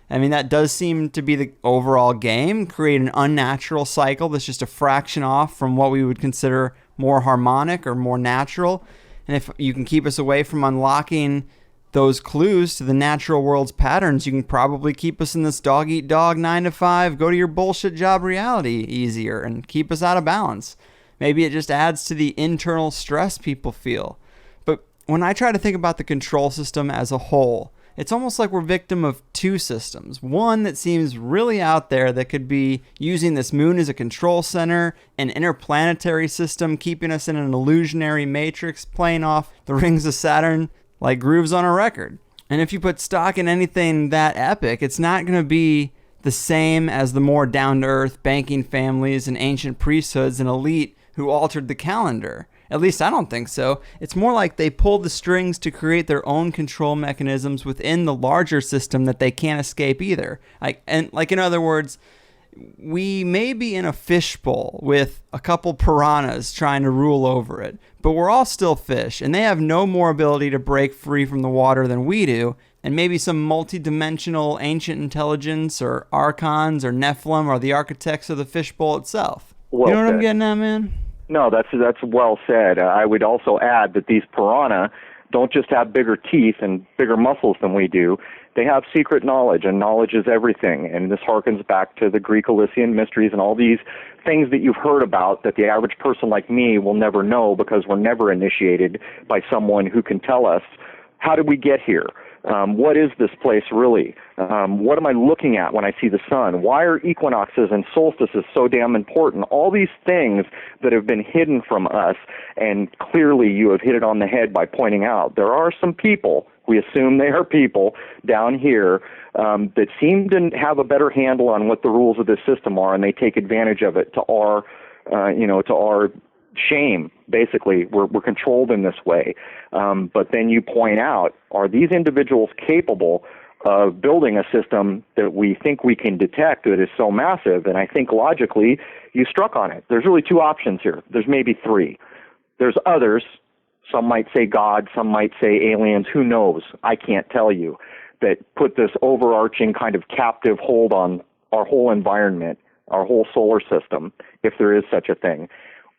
That does seem to be the overall game, create an unnatural cycle that's just a fraction off from what we would consider more harmonic or more natural. And if you can keep us away from unlocking those clues to the natural world's patterns, you can probably keep us in this dog-eat-dog 9-to-5, go to your bullshit job reality easier and keep us out of balance. Maybe it just adds to the internal stress people feel. But when I try to think about the control system as a whole, it's almost like we're victim of two systems. One that seems really out there that could be using this moon as a control center, an interplanetary system keeping us in an illusionary matrix, playing off the rings of Saturn like grooves on a record. And if you put stock in anything that epic, it's not going to be the same as the more down-to-earth banking families and ancient priesthoods and elite who altered the calendar. At least I don't think so. It's more like they pulled the strings to create their own control mechanisms within the larger system that they can't escape either. In other words, we may be in a fishbowl with a couple piranhas trying to rule over it, but we're all still fish, and they have no more ability to break free from the water than we do. And maybe some multi-dimensional ancient intelligence or archons or Nephilim are the architects of the fishbowl itself. Well you know what said. I'm getting at, man? No, that's well said. I would also add that these piranha don't just have bigger teeth and bigger muscles than we do. They have secret knowledge, and knowledge is everything. And this harkens back to the Greek Elysian mysteries and all these things that you've heard about that the average person like me will never know because we're never initiated by someone who can tell us, how did we get here? What is this place really? What am I looking at when I see the sun? Why are equinoxes and solstices so damn important? All these things that have been hidden from us, and clearly you have hit it on the head by pointing out there are some people, we assume they are people, down here that seem to have a better handle on what the rules of this system are, and they take advantage of it to our shame. Basically, we're controlled in this way. But then you point out, are these individuals capable of building a system that we think we can detect that is so massive? And I think logically, you struck on it. There's really two options here. There's maybe three. There's others. Some might say God, some might say aliens. Who knows? I can't tell you. That put this overarching kind of captive hold on our whole environment, our whole solar system, if there is such a thing.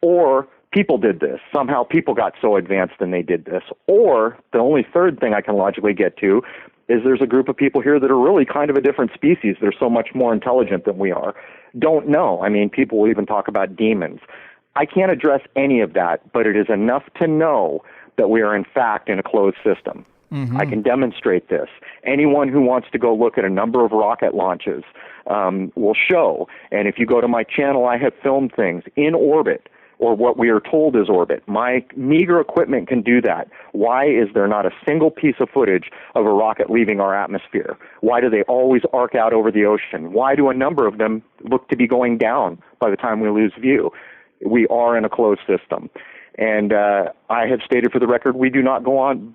Or people did this. Somehow people got so advanced and they did this. Or the only third thing I can logically get to is there's a group of people here that are really kind of a different species. They're so much more intelligent than we are. Don't know. I mean, people will even talk about demons. I can't address any of that, but it is enough to know that we are in fact in a closed system. Mm-hmm. I can demonstrate this. Anyone who wants to go look at a number of rocket launches will show. And if you go to my channel, I have filmed things in orbit, or what we are told is orbit. My meager equipment can do that. Why is there not a single piece of footage of a rocket leaving our atmosphere? Why do they always arc out over the ocean? Why do a number of them look to be going down by the time we lose view? We are in a closed system. And I have stated for the record, we do not go on,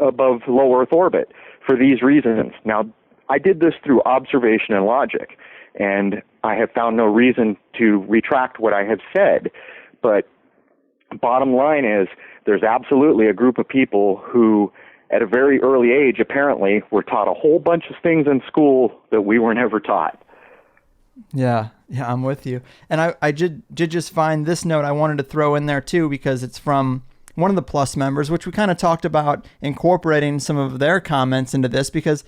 above low Earth orbit for these reasons. Now, I did this through observation and logic, and I have found no reason to retract what I have said. But bottom line is, there's absolutely a group of people who, at a very early age, apparently, were taught a whole bunch of things in school that we were never taught. Yeah, I'm with you. And I did just find this note I wanted to throw in there too, because it's from one of the Plus members, which we kind of talked about incorporating some of their comments into this, because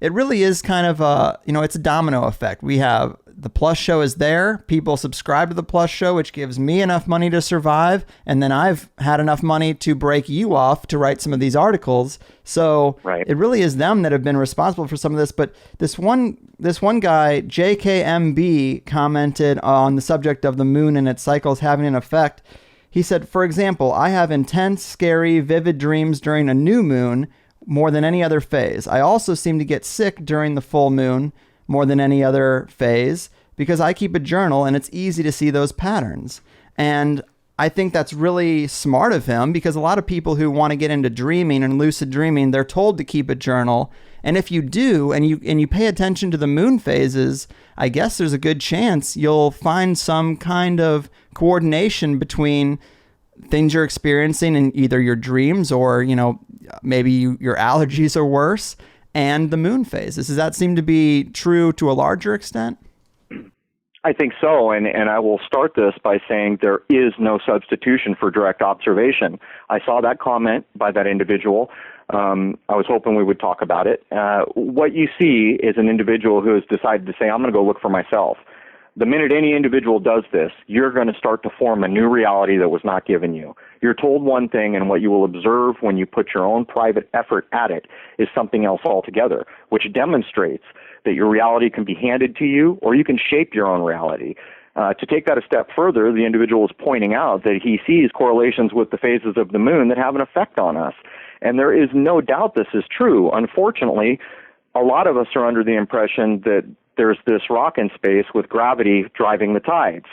it really is kind of it's a domino effect. We have the Plus show is there. People subscribe to the Plus show, which gives me enough money to survive. And then I've had enough money to break you off to write some of these articles. So right. It really is them that have been responsible for some of this. But this one guy, JKMB, commented on the subject of the moon and its cycles having an effect. He said, for example, I have intense, scary, vivid dreams during a new moon more than any other phase. I also seem to get sick during the full moon more than any other phase because I keep a journal and it's easy to see those patterns. And I think that's really smart of him, because a lot of people who want to get into dreaming and lucid dreaming, they're told to keep a journal. And if you do, and you pay attention to the moon phases, I guess there's a good chance you'll find some kind of coordination between things you're experiencing in either your dreams or, maybe your allergies are worse, and the moon phases. Does that seem to be true to a larger extent? I think so, and I will start this by saying there is no substitution for direct observation. I saw that comment by that individual. I was hoping we would talk about it. What you see is an individual who has decided to say, I'm going to go look for myself. The minute any individual does this, you're going to start to form a new reality that was not given you. You're told one thing, and what you will observe when you put your own private effort at it is something else altogether, which demonstrates that your reality can be handed to you, or you can shape your own reality. To take that a step further, the individual is pointing out that he sees correlations with the phases of the moon that have an effect on us. And there is no doubt this is true. Unfortunately, a lot of us are under the impression that there's this rock in space with gravity driving the tides,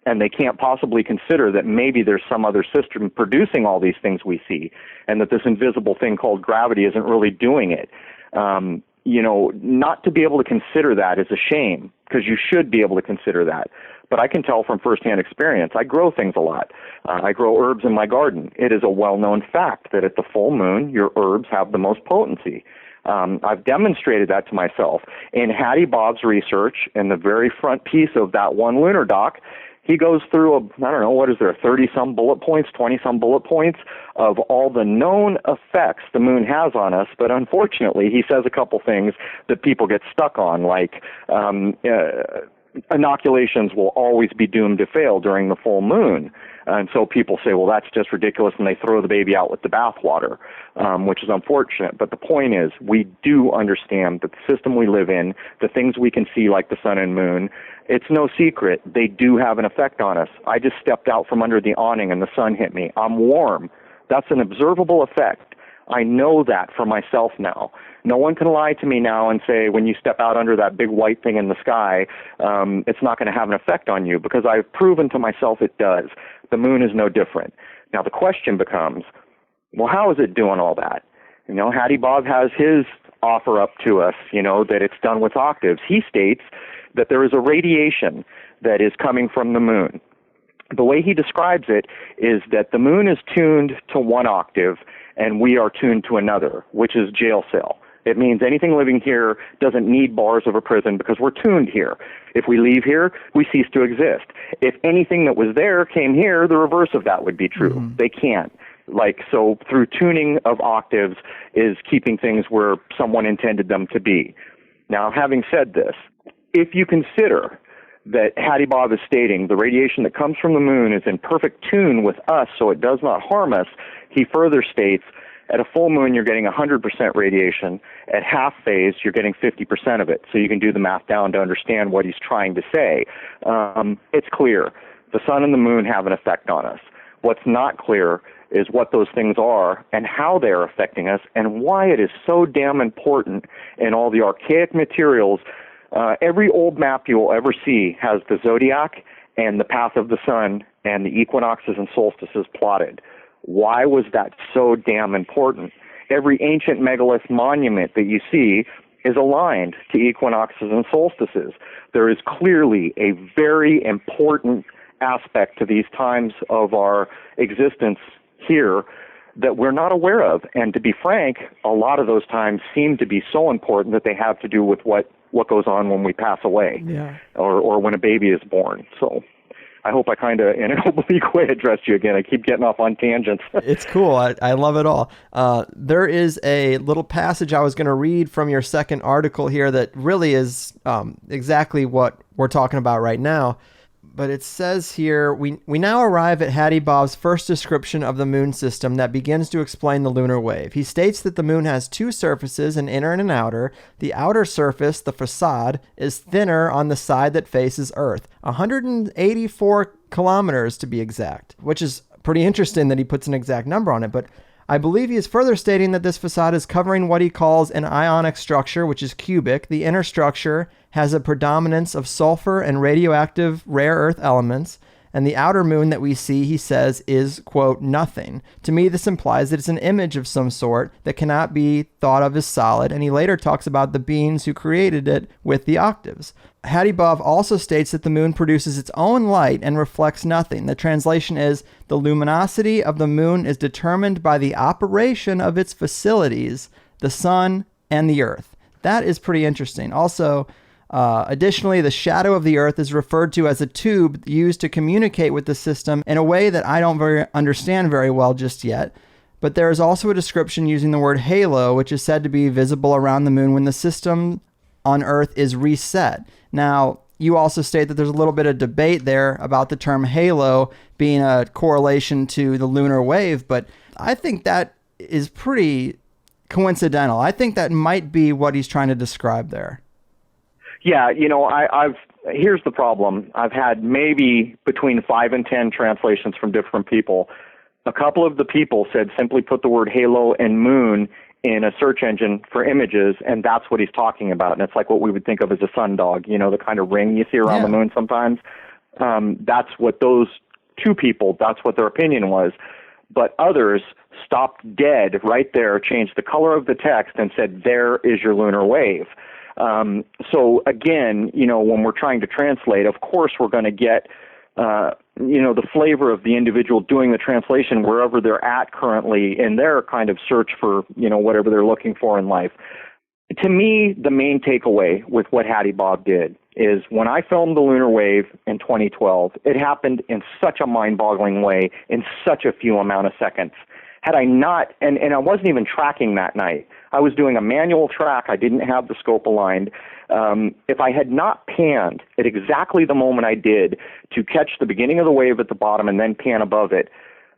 and they can't possibly consider that maybe there's some other system producing all these things we see, and that this invisible thing called gravity isn't really doing it. Not to be able to consider that is a shame, because you should be able to consider that. But I can tell from firsthand experience, I grow things a lot. I grow herbs in my garden. It is a well-known fact that at the full moon, your herbs have the most potency. I've demonstrated that to myself. In Hadibov's research, in the very front piece of that one lunar doc, he goes through, 30-some bullet points, 20-some bullet points of all the known effects the moon has on us. But unfortunately, he says a couple things that people get stuck on, like inoculations will always be doomed to fail during the full moon. And so people say, well, that's just ridiculous, and they throw the baby out with the bathwater, which is unfortunate. But the point is, we do understand that the system we live in, the things we can see like the sun and moon, it's no secret. They do have an effect on us. I just stepped out from under the awning and the sun hit me. I'm warm. That's an observable effect. I know that for myself now. No one can lie to me now and say, when you step out under that big white thing in the sky, it's not going to have an effect on you, because I've proven to myself it does. The moon is no different. Now the question becomes, well, how is it doing all that? Hadibov has his offer up to us, that it's done with octaves. He states that there is a radiation that is coming from the moon. The way he describes it is that the moon is tuned to one octave and we are tuned to another, which is jail cell. It means anything living here doesn't need bars of a prison because we're tuned here. If we leave here, we cease to exist. If anything that was there came here, the reverse of that would be true. Mm-hmm. They can't. So through tuning of octaves is keeping things where someone intended them to be. Now, having said this, if you consider that Hadibov is stating the radiation that comes from the moon is in perfect tune with us so it does not harm us, he further states, at a full moon, you're getting 100% radiation. At half phase, you're getting 50% of it. So you can do the math down to understand what he's trying to say. It's clear. The sun and the moon have an effect on us. What's not clear is what those things are and how they're affecting us and why it is so damn important in all the archaic materials. Every old map you will ever see has the zodiac and the path of the sun and the equinoxes and solstices plotted. Why was that so damn important? Every ancient megalith monument that you see is aligned to equinoxes and solstices. There is clearly a very important aspect to these times of our existence here that we're not aware of. And to be frank, a lot of those times seem to be so important that they have to do with what goes on when we pass away, or when a baby is born. So I hope I kind of, in an oblique way, addressed you again. I keep getting off on tangents. It's cool. I love it all. There is a little passage I was going to read from your second article here that really is exactly what we're talking about right now. But it says here, we now arrive at Hadibov's first description of the moon system that begins to explain the lunar wave. He states that the moon has two surfaces, an inner and an outer. The outer surface, the facade, is thinner on the side that faces Earth, 184 kilometers to be exact, which is pretty interesting that he puts an exact number on it. But I believe he is further stating that this facade is covering what he calls an ionic structure, which is cubic. The inner structure has a predominance of sulfur and radioactive rare earth elements, and the outer moon that we see, he says, is, quote, nothing. To me, this implies that it's an image of some sort that cannot be thought of as solid, and he later talks about the beings who created it with the octaves. Hadibov also states that the moon produces its own light and reflects nothing. The translation is, the luminosity of the moon is determined by the operation of its facilities, the sun and the earth. That is pretty interesting. Also, additionally, the shadow of the Earth is referred to as a tube used to communicate with the system in a way that I don't understand very well just yet. But there is also a description using the word halo, which is said to be visible around the moon when the system on Earth is reset. Now, you also state that there's a little bit of debate there about the term halo being a correlation to the lunar wave, but I think that is pretty coincidental. I think that might be what he's trying to describe there. Yeah, here's the problem. I've had maybe between 5 and 10 translations from different people. A couple of the people said simply put the word halo and moon in a search engine for images, and that's what he's talking about. And it's like what we would think of as a sundog, the kind of ring you see around the moon sometimes. That's what those two people, that's what their opinion was. But others stopped dead right there, changed the color of the text, and said, there is your lunar wave. So again, when we're trying to translate, of course we're going to get, the flavor of the individual doing the translation wherever they're at currently in their kind of search for, whatever they're looking for in life. To me, the main takeaway with what Hadibov did is when I filmed the lunar wave in 2012, it happened in such a mind-boggling way in such a few amount of seconds. Had I not, and I wasn't even tracking that night, I was doing a manual track. I didn't have the scope aligned. If I had not panned at exactly the moment I did to catch the beginning of the wave at the bottom and then pan above it,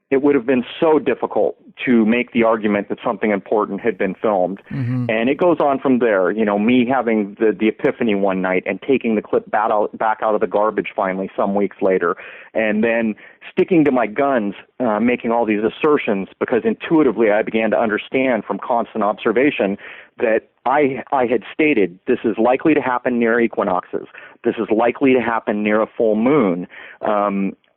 it would have been so difficult to make the argument that something important had been filmed. Mm-hmm. And it goes on from there. Me having the epiphany one night and taking the clip back out of the garbage finally some weeks later, and then sticking to my guns, making all these assertions because intuitively I began to understand from constant observation that I had stated this is likely to happen near equinoxes. This is likely to happen near a full moon.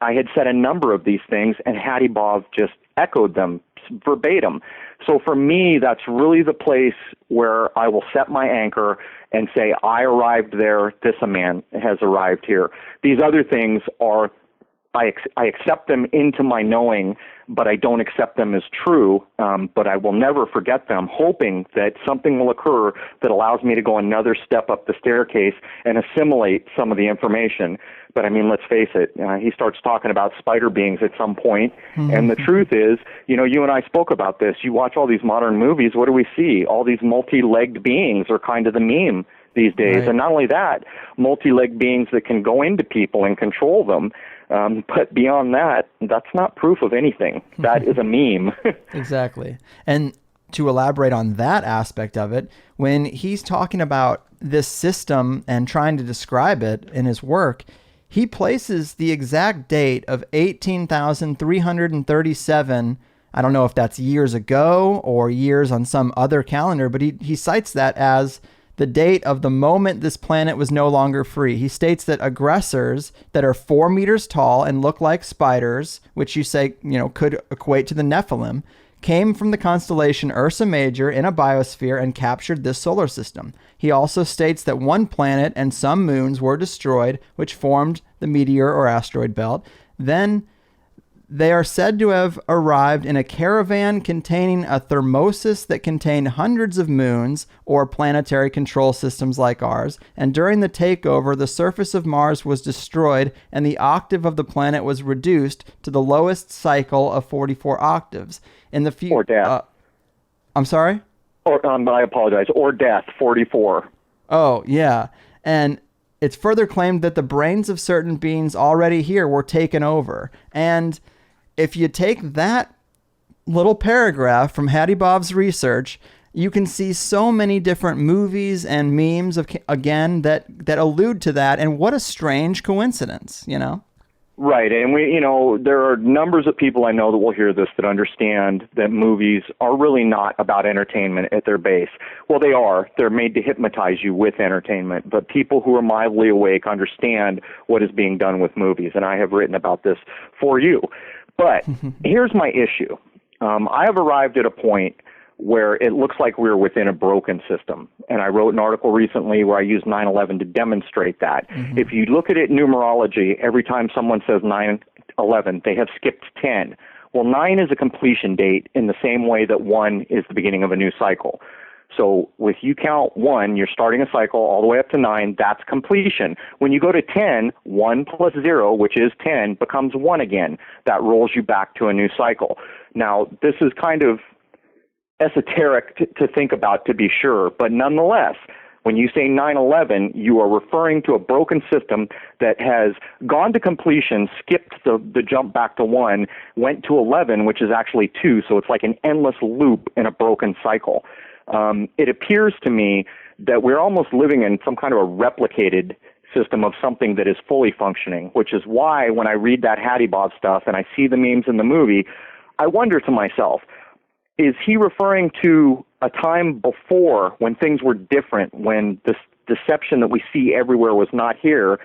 I had said a number of these things, and Hadibov just echoed them verbatim. So for me, that's really the place where I will set my anchor and say, I arrived there, this man has arrived here. These other things are, I accept them into my knowing, but I don't accept them as true, but I will never forget them, hoping that something will occur that allows me to go another step up the staircase and assimilate some of the information. But I mean, let's face it, he starts talking about spider beings at some point, and the truth is, you and I spoke about this. You watch all these modern movies, what do we see? All these multi-legged beings are kind of the meme these days. Right. And not only that, multi-legged beings that can go into people and control them. But beyond that, that's not proof of anything. That is a meme. Exactly. And to elaborate on that aspect of it, when he's talking about this system and trying to describe it in his work, he places the exact date of 18,337. I don't know if that's years ago or years on some other calendar, but he cites that as the date of the moment this planet was no longer free. He states that aggressors that are 4 meters tall and look like spiders, which you say, could equate to the Nephilim, came from the constellation Ursa Major in a biosphere and captured this solar system. He also states that one planet and some moons were destroyed, which formed the meteor or asteroid belt. Then they are said to have arrived in a caravan containing a thermosis that contained hundreds of moons or planetary control systems like ours. And during the takeover, the surface of Mars was destroyed and the octave of the planet was reduced to the lowest cycle of 44 octaves. Or death. I'm sorry? I apologize. Or death, 44. Oh, yeah. And it's further claimed that the brains of certain beings already here were taken over. And if you take that little paragraph from Hadibov's research, you can see so many different movies and memes that allude to that. And what a strange coincidence, Right, and there are numbers of people I know that will hear this that understand that movies are really not about entertainment at their base. Well, they are. They're made to hypnotize you with entertainment, but people who are mildly awake understand what is being done with movies, and I have written about this for you. But here's my issue. I have arrived at a point where it looks like we're within a broken system. And I wrote an article recently where I used 9/11 to demonstrate that. Mm-hmm. If you look at it in numerology, every time someone says 9/11, they have skipped 10. Well, 9 is a completion date in the same way that 1 is the beginning of a new cycle. So if you count 1, you're starting a cycle all the way up to 9, that's completion. When you go to 10, 1 plus 0, which is 10, becomes 1 again. That rolls you back to a new cycle. Now, this is kind of esoteric to think about, to be sure, but nonetheless, When you say 9/11, you are referring to a broken system that has gone to completion, skipped the jump back to 1, went to 11, which is actually 2, so it's like an endless loop in a broken cycle. It appears to me that we're almost living in some kind of a replicated system of something that is fully functioning, which is why when I read that Hadibov stuff and I see the memes in the movie, I wonder to myself, is he referring to a time before when things were different, when this deception that we see everywhere was not here?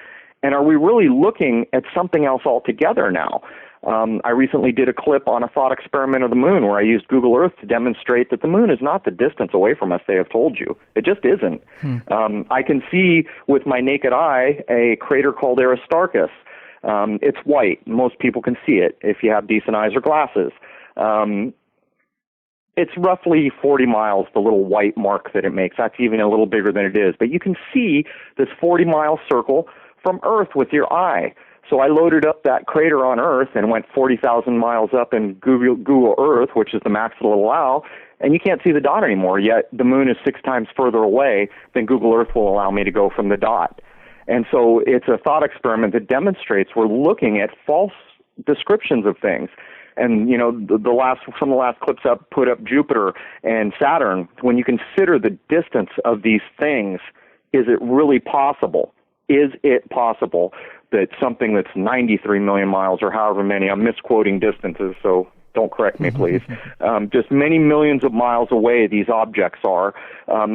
And are we really looking at something else altogether now? I recently did a clip on a thought experiment of the moon where I used Google Earth to demonstrate that the moon is not the distance away from us they have told you. It just isn't. I can see with my naked eye a crater called Aristarchus. It's white. Most people can see it if you have decent eyes or glasses. It's roughly 40 miles, the little white mark that it makes. That's even a little bigger than it is. But you can see this 40-mile circle from Earth with your eye. So I loaded up that crater on Earth and went 40,000 miles up in Google Earth, which is the max it'll allow, and you can't see the dot anymore, yet the moon is 6 times further away than Google Earth will allow me to go from the dot. And so it's a thought experiment that demonstrates we're looking at false descriptions of things. And, you know, some of the last clips put up Jupiter and Saturn. When you consider the distance of these things, is it really possible? Is it possible that something that's 93 million miles or however many, I'm misquoting distances, so don't correct me, please, just many millions of miles away these objects are,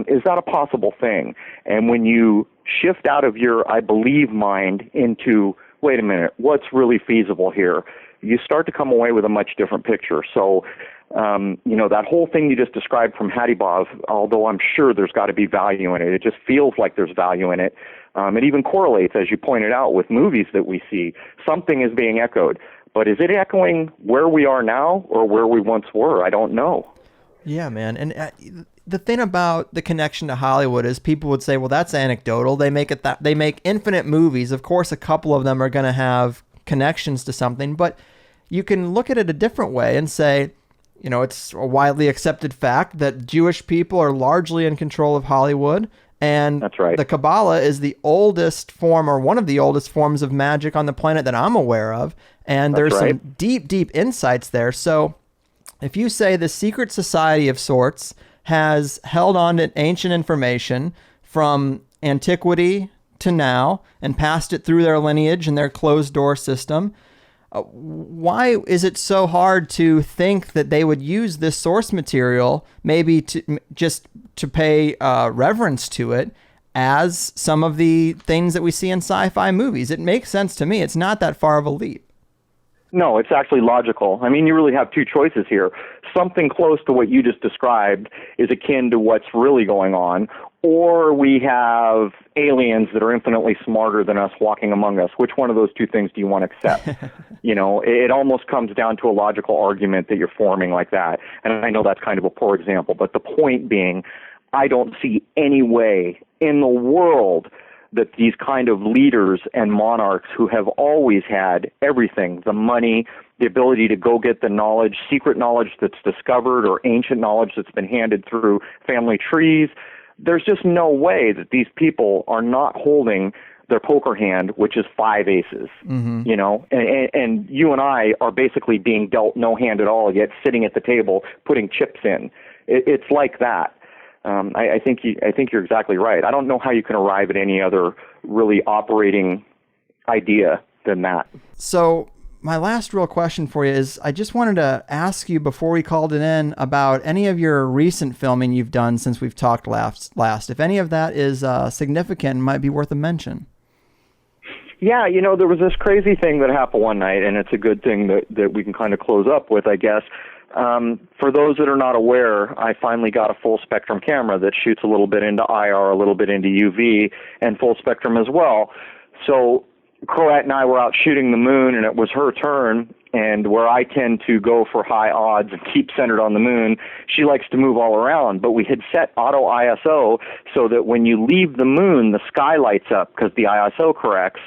is that a possible thing? And when you shift out of your I believe mind into, wait a minute, what's really feasible here, you start to come away with a much different picture. So, you know, that whole thing you just described from Hadibov, although I'm sure there's got to be value in it, it just feels like there's value in it. It even correlates, as you pointed out, with movies that we see. Something is being echoed. But is it echoing where we are now or where we once were? I don't know. Yeah, man. And the thing about the connection to Hollywood is people would say, well, that's anecdotal. They make infinite movies. Of course, a couple of them are going to have connections to something. But you can look at it a different way and say, you know, it's a widely accepted fact that Jewish people are largely in control of Hollywood. And that's right. The Kabbalah is the oldest form, or one of the oldest forms of magic on the planet that I'm aware of. And there's some deep, deep insights there. So if you say the secret society of sorts has held on to ancient information from antiquity to now and passed it through their lineage and their closed door system, why is it so hard to think that they would use this source material maybe to pay reverence to it as some of the things that we see in sci-fi movies? It makes sense to me. It's not that far of a leap. No, it's actually logical. I mean, you really have two choices here. Something close to what you just described is akin to what's really going on, or we have aliens that are infinitely smarter than us walking among us. Which one of those two things do you want to accept? You know, it almost comes down to a logical argument that you're forming like that. And I know that's kind of a poor example, but the point being, I don't see any way in the world that these kind of leaders and monarchs who have always had everything, the money, the ability to go get the knowledge, secret knowledge that's discovered or ancient knowledge that's been handed through family trees, there's just no way that these people are not holding their poker hand, which is 5 aces, you know, and you and I are basically being dealt no hand at all, yet sitting at the table putting chips in. It's like that. I think you're exactly right. I don't know how you can arrive at any other really operating idea than that. So my last real question for you is, I just wanted to ask you before we called it in about any of your recent filming you've done since we've talked last. If any of that is significant and might be worth a mention. Yeah, you know, there was this crazy thing that happened one night, and it's a good thing that we can kind of close up with, I guess. For those that are not aware, I finally got a full spectrum camera that shoots a little bit into IR, a little bit into UV, and full spectrum as well. So Crrow and I were out shooting the moon, and it was her turn, and where I tend to go for high odds and keep centered on the moon, she likes to move all around. But we had set auto ISO so that when you leave the moon, the sky lights up because the ISO corrects.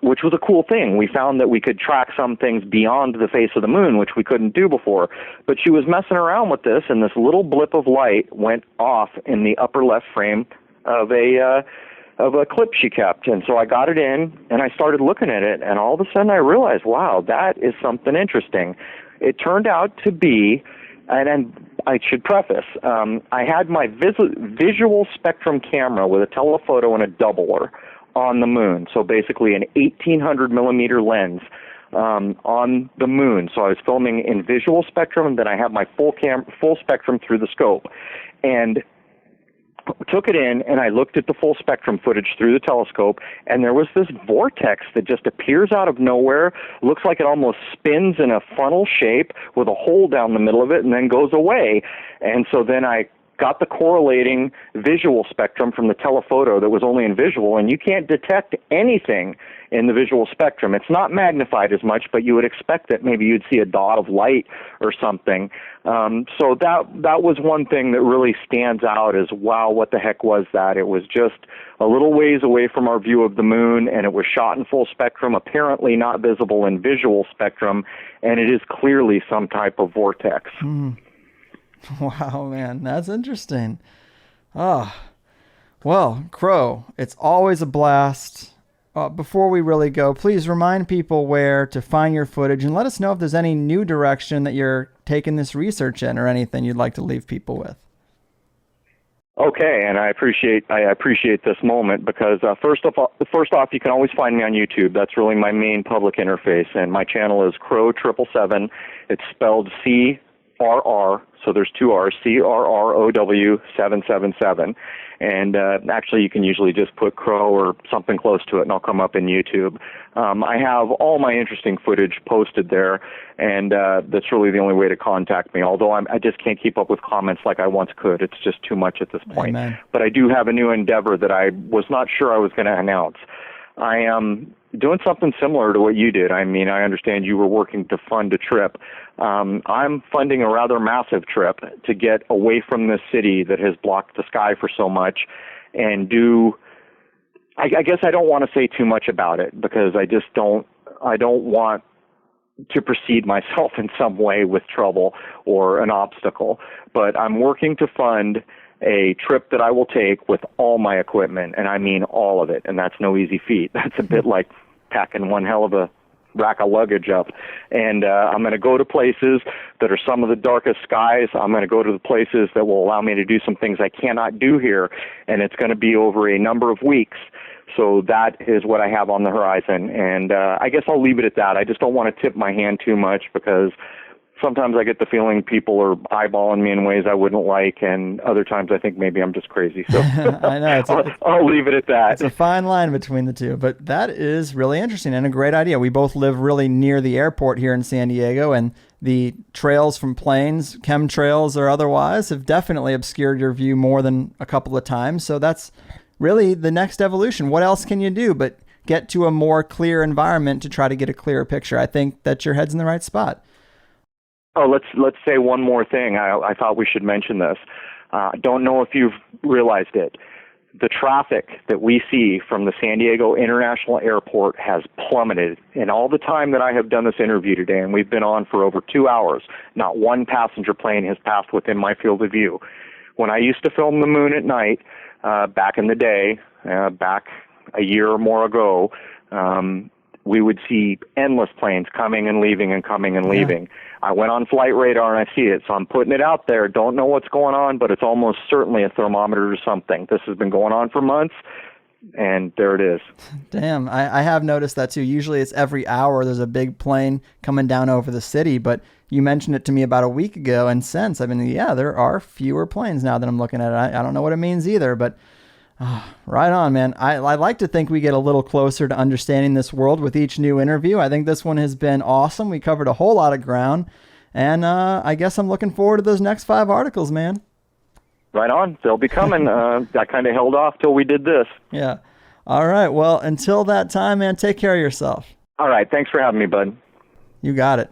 Which was a cool thing. We found that we could track some things beyond the face of the moon, which we couldn't do before. But she was messing around with this, and this little blip of light went off in the upper left frame of a clip she kept. And so I got it in, and I started looking at it, and all of a sudden I realized, wow, that is something interesting. It turned out to be, and I should preface, I had my visual spectrum camera with a telephoto and a doubler on the moon, so basically an 1800 millimeter lens on the moon. So I was filming in visual spectrum, and then I had my full spectrum through the scope, and took it in, and I looked at the full spectrum footage through the telescope, and there was this vortex that just appears out of nowhere, looks like it almost spins in a funnel shape with a hole down the middle of it, and then goes away. And so then I got the correlating visual spectrum from the telephoto that was only in visual, and you can't detect anything in the visual spectrum. It's not magnified as much, but you would expect that maybe you'd see a dot of light or something. So that was one thing that really stands out as, wow, what the heck was that? It was just a little ways away from our view of the moon, and it was shot in full spectrum, apparently not visible in visual spectrum, and it is clearly some type of vortex. Wow, man, that's interesting. Well, Crow, it's always a blast. Before we really go, please remind people where to find your footage, and let us know if there's any new direction that you're taking this research in, or anything you'd like to leave people with. Okay, and I appreciate this moment, because first off, you can always find me on YouTube. That's really my main public interface, and my channel is Crrow777. It's spelled CRR, so there's two R's, CRROW 777. And actually, you can usually just put Crow or something close to it, and I'll come up in YouTube. I have all my interesting footage posted there, and that's really the only way to contact me, although I just can't keep up with comments like I once could. It's just too much at this point. Amen. But I do have a new endeavor that I was not sure I was going to announce. I am doing something similar to what you did. I mean, I understand you were working to fund a trip. I'm funding a rather massive trip to get away from this city that has blocked the sky for so much, and I guess I don't want to say too much about it, because I don't want to precede myself in some way with trouble or an obstacle. But I'm working to fund a trip that I will take with all my equipment, and I mean all of it, and that's no easy feat. That's a bit like packing one hell of a rack of luggage up. And I'm going to go to places that are some of the darkest skies. I'm going to go to the places that will allow me to do some things I cannot do here, and it's going to be over a number of weeks. So that is what I have on the horizon, and I guess I'll leave it at that. I just don't want to tip my hand too much, because sometimes I get the feeling people are eyeballing me in ways I wouldn't like, and other times I think maybe I'm just crazy. So I know. I'll leave it at that. It's a fine line between the two, but that is really interesting and a great idea. We both live really near the airport here in San Diego, and the trails from planes, chemtrails or otherwise, have definitely obscured your view more than a couple of times. So that's really the next evolution. What else can you do but get to a more clear environment to try to get a clearer picture? I think that your head's in the right spot. Oh, let's say one more thing. I thought we should mention this. Don't know if you've realized it. The traffic that we see from the San Diego International Airport has plummeted. In all the time that I have done this interview today, and we've been on for over 2 hours, not one passenger plane has passed within my field of view. When I used to film the moon at night, back in the day, back a year or more ago, we would see endless planes coming and leaving and coming and leaving. I went on flight radar and I see it, so I'm putting it out there. Don't know what's going on, but it's almost certainly a thermometer or something. This has been going on for months, and there it is. Damn, I have noticed that too. Usually it's every hour there's a big plane coming down over the city, but you mentioned it to me about a week ago, and since, I mean, yeah, there are fewer planes now that I'm looking at it. I don't know what it means either, but right on, man. I like to think we get a little closer to understanding this world with each new interview. I think this one has been awesome. We covered a whole lot of ground, and I guess I'm looking forward to those next 5 articles, man. Right on. They'll be coming. I kind of held off till we did this. Yeah. All right. Well, until that time, man, take care of yourself. All right. Thanks for having me, bud. You got it.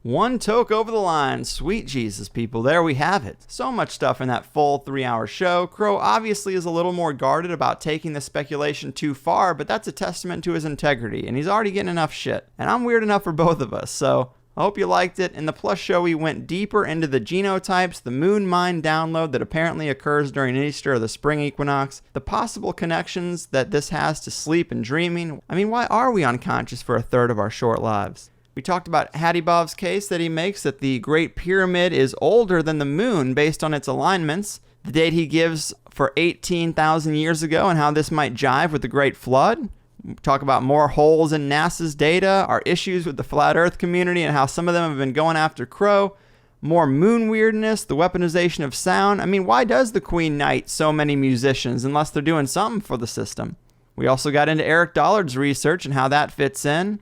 One toke over the line. Sweet Jesus, people. There we have it. So much stuff in that full 3-hour show. Crow obviously is a little more guarded about taking the speculation too far, but that's a testament to his integrity, and he's already getting enough shit. And I'm weird enough for both of us, so I hope you liked it. In the Plus show, we went deeper into the genotypes, the moon mind download that apparently occurs during Easter or the spring equinox, the possible connections that this has to sleep and dreaming. I mean, why are we unconscious for a third of our short lives? We talked about Hadibov's case that he makes that the Great Pyramid is older than the moon based on its alignments, the date he gives for 18,000 years ago and how this might jive with the Great Flood. We talk about more holes in NASA's data, our issues with the flat earth community and how some of them have been going after Crow, more moon weirdness, the weaponization of sound. I mean, why does the Queen knight so many musicians unless they're doing something for the system? We also got into Eric Dollard's research and how that fits in.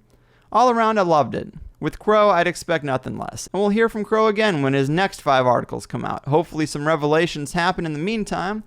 All around, I loved it. With Crow, I'd expect nothing less. And we'll hear from Crow again when his next 5 articles come out. Hopefully some revelations happen in the meantime.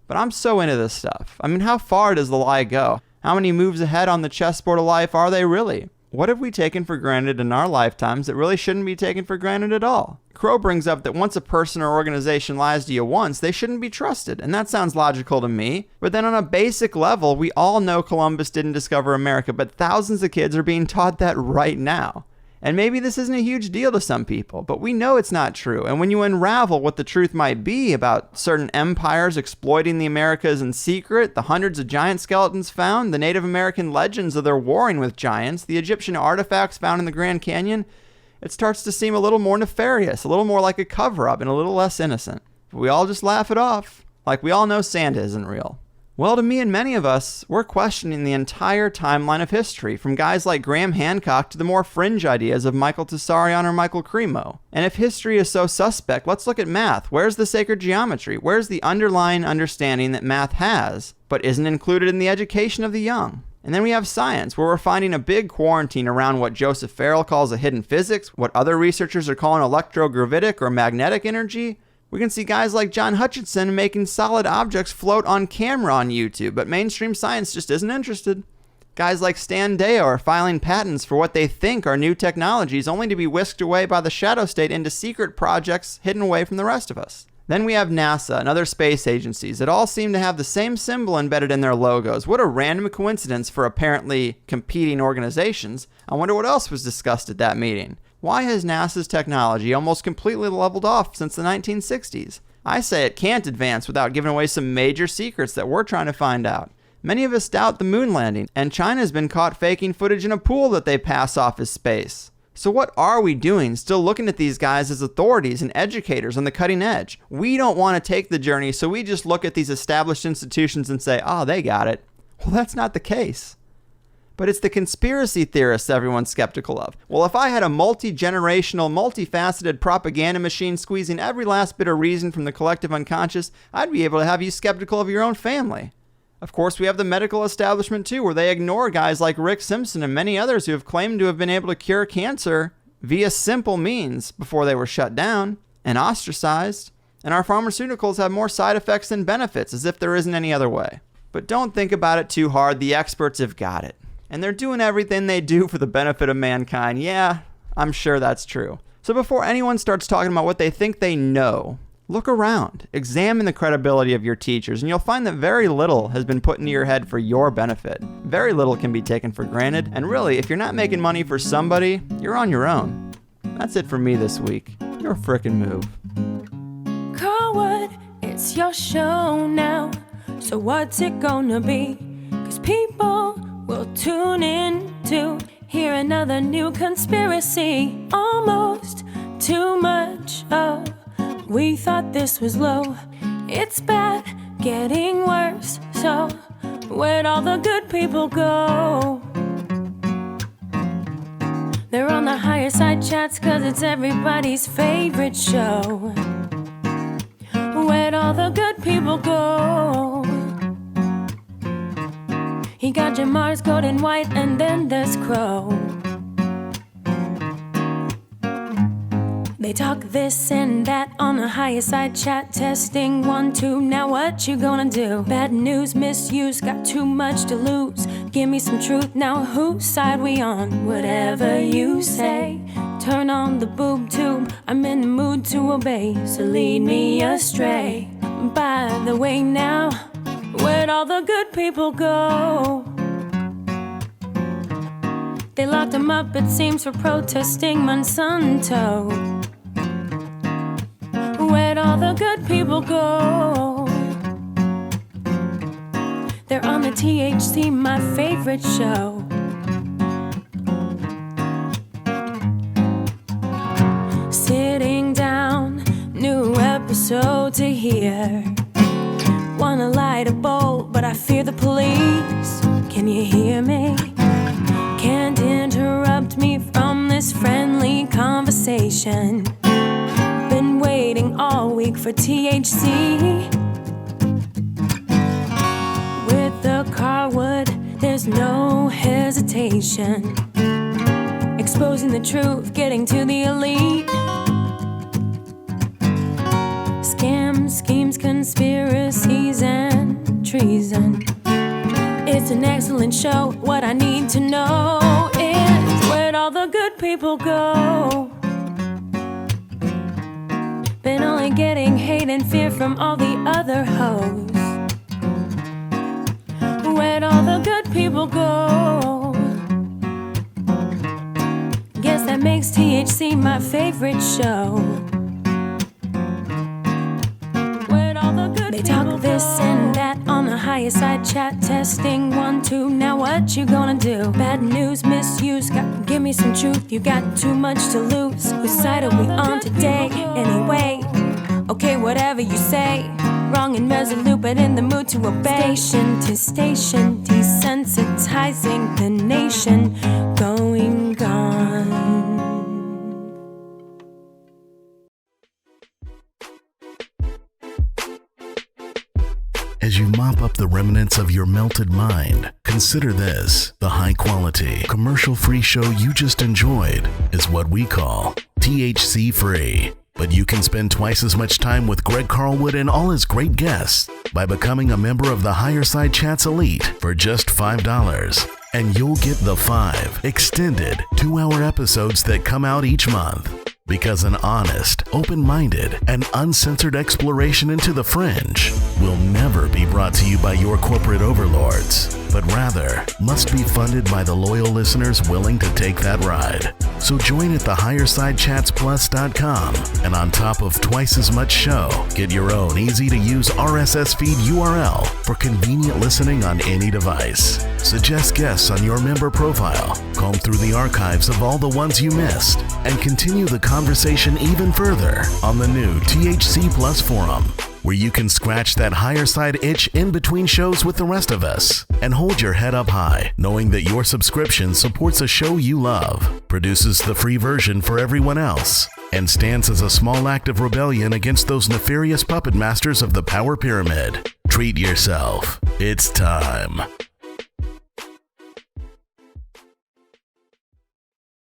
But I'm so into this stuff. I mean, how far does the lie go? How many moves ahead on the chessboard of life are they really? What have we taken for granted in our lifetimes that really shouldn't be taken for granted at all? Crow brings up that once a person or organization lies to you once, they shouldn't be trusted, and that sounds logical to me. But then on a basic level, we all know Columbus didn't discover America, but thousands of kids are being taught that right now. And maybe this isn't a huge deal to some people, but we know it's not true. And when you unravel what the truth might be about certain empires exploiting the Americas in secret, the hundreds of giant skeletons found, the Native American legends of their warring with giants, the Egyptian artifacts found in the Grand Canyon, it starts to seem a little more nefarious, a little more like a cover-up, and a little less innocent. But we all just laugh it off, like we all know Santa isn't real. Well, to me and many of us, we're questioning the entire timeline of history, from guys like Graham Hancock to the more fringe ideas of Michael Tessarion or Michael Cremo. And if history is so suspect, let's look at math. Where's the sacred geometry? Where's the underlying understanding that math has, but isn't included in the education of the young? And then we have science, where we're finding a big quarantine around what Joseph Farrell calls a hidden physics, what other researchers are calling electrogravitic or magnetic energy. We can see guys like John Hutchinson making solid objects float on camera on YouTube, but mainstream science just isn't interested. Guys like Stan Deyo are filing patents for what they think are new technologies, only to be whisked away by the shadow state into secret projects hidden away from the rest of us. Then we have NASA and other space agencies that all seem to have the same symbol embedded in their logos. What a random coincidence for apparently competing organizations. I wonder what else was discussed at that meeting. Why has NASA's technology almost completely leveled off since the 1960s? I say it can't advance without giving away some major secrets that we're trying to find out. Many of us doubt the moon landing, and China's been caught faking footage in a pool that they pass off as space. So what are we doing, still looking at these guys as authorities and educators on the cutting edge? We don't want to take the journey, so we just look at these established institutions and say, oh, they got it. Well, that's not the case. But it's the conspiracy theorists everyone's skeptical of. Well, if I had a multi-generational, multifaceted propaganda machine squeezing every last bit of reason from the collective unconscious, I'd be able to have you skeptical of your own family. Of course, we have the medical establishment too, where they ignore guys like Rick Simpson and many others who have claimed to have been able to cure cancer via simple means before they were shut down and ostracized. And our pharmaceuticals have more side effects than benefits, as if there isn't any other way. But don't think about it too hard. The experts have got it. And they're doing everything they do for the benefit of mankind. Yeah, I'm sure that's true. So before anyone starts talking about what they think they know, look around. Examine the credibility of your teachers, and you'll find that very little has been put into your head for your benefit. Very little can be taken for granted. And really, if you're not making money for somebody, you're on your own. That's it for me this week. Your frickin' move. Carwood, it's your show now. So what's it gonna be? 'Cause people will tune in to hear another new conspiracy. Almost too much of. We thought this was low. It's bad, getting worse. So where'd all the good people go? They're on the higher side chats 'cause it's everybody's favorite show. Where'd all the good people go? He got Jamar's gold and white, and then there's Crow. They talk this and that on the higher side chat, testing 1, 2, now what you gonna do? Bad news, misuse, got too much to lose. Give me some truth, now whose side we on? Whatever you say, turn on the boob tube, I'm in the mood to obey, so lead me astray. By the way now, where'd all the good people go? They locked him up, it seems, for protesting Monsanto. Where'd all the good people go? They're on the THC, my favorite show. Sitting down, new episode to hear. Wanna light a bowl, but I fear the police. Can you hear me? Can't interrupt me from this friendly conversation. Been waiting all week for THC. With the Carwood, there's no hesitation. Exposing the truth, getting to the elite. Scams, schemes, conspiracies, and treason. It's an excellent show. What I need to know is where'd all the good people go? Been only getting hate and fear from all the other hoes. Where'd all the good people go? Guess that makes THC my favorite show. They talk this and that on the higher side chat. Testing 1, 2, now what you gonna do? Bad news, misuse, give me some truth. You got too much to lose. Whose side are we on today? Anyway, okay, whatever you say. Wrong and resolute, but in the mood to obey. Station to station, desensitizing the nation. Going gone. As you mop up the remnants of your melted mind, consider this: the high-quality, commercial-free show you just enjoyed is what we call THC-free. But you can spend twice as much time with Greg Carlwood and all his great guests by becoming a member of the Higher Side Chats Elite for just $5. And you'll get the 5 extended 2-hour episodes that come out each month. Because an honest, open-minded, and uncensored exploration into the fringe will never be brought to you by your corporate overlords, but rather must be funded by the loyal listeners willing to take that ride. So join at thehighersidechatsplus.com, and on top of twice as much show, get your own easy-to-use RSS feed URL for convenient listening on any device. Suggest guests on your member profile, comb through the archives of all the ones you missed, and continue the conversation even further on the new THC Plus forum, where you can scratch that higher side itch in between shows with the rest of us and hold your head up high, knowing that your subscription supports a show you love, produces the free version for everyone else, and stands as a small act of rebellion against those nefarious puppet masters of the power pyramid. Treat yourself. It's time.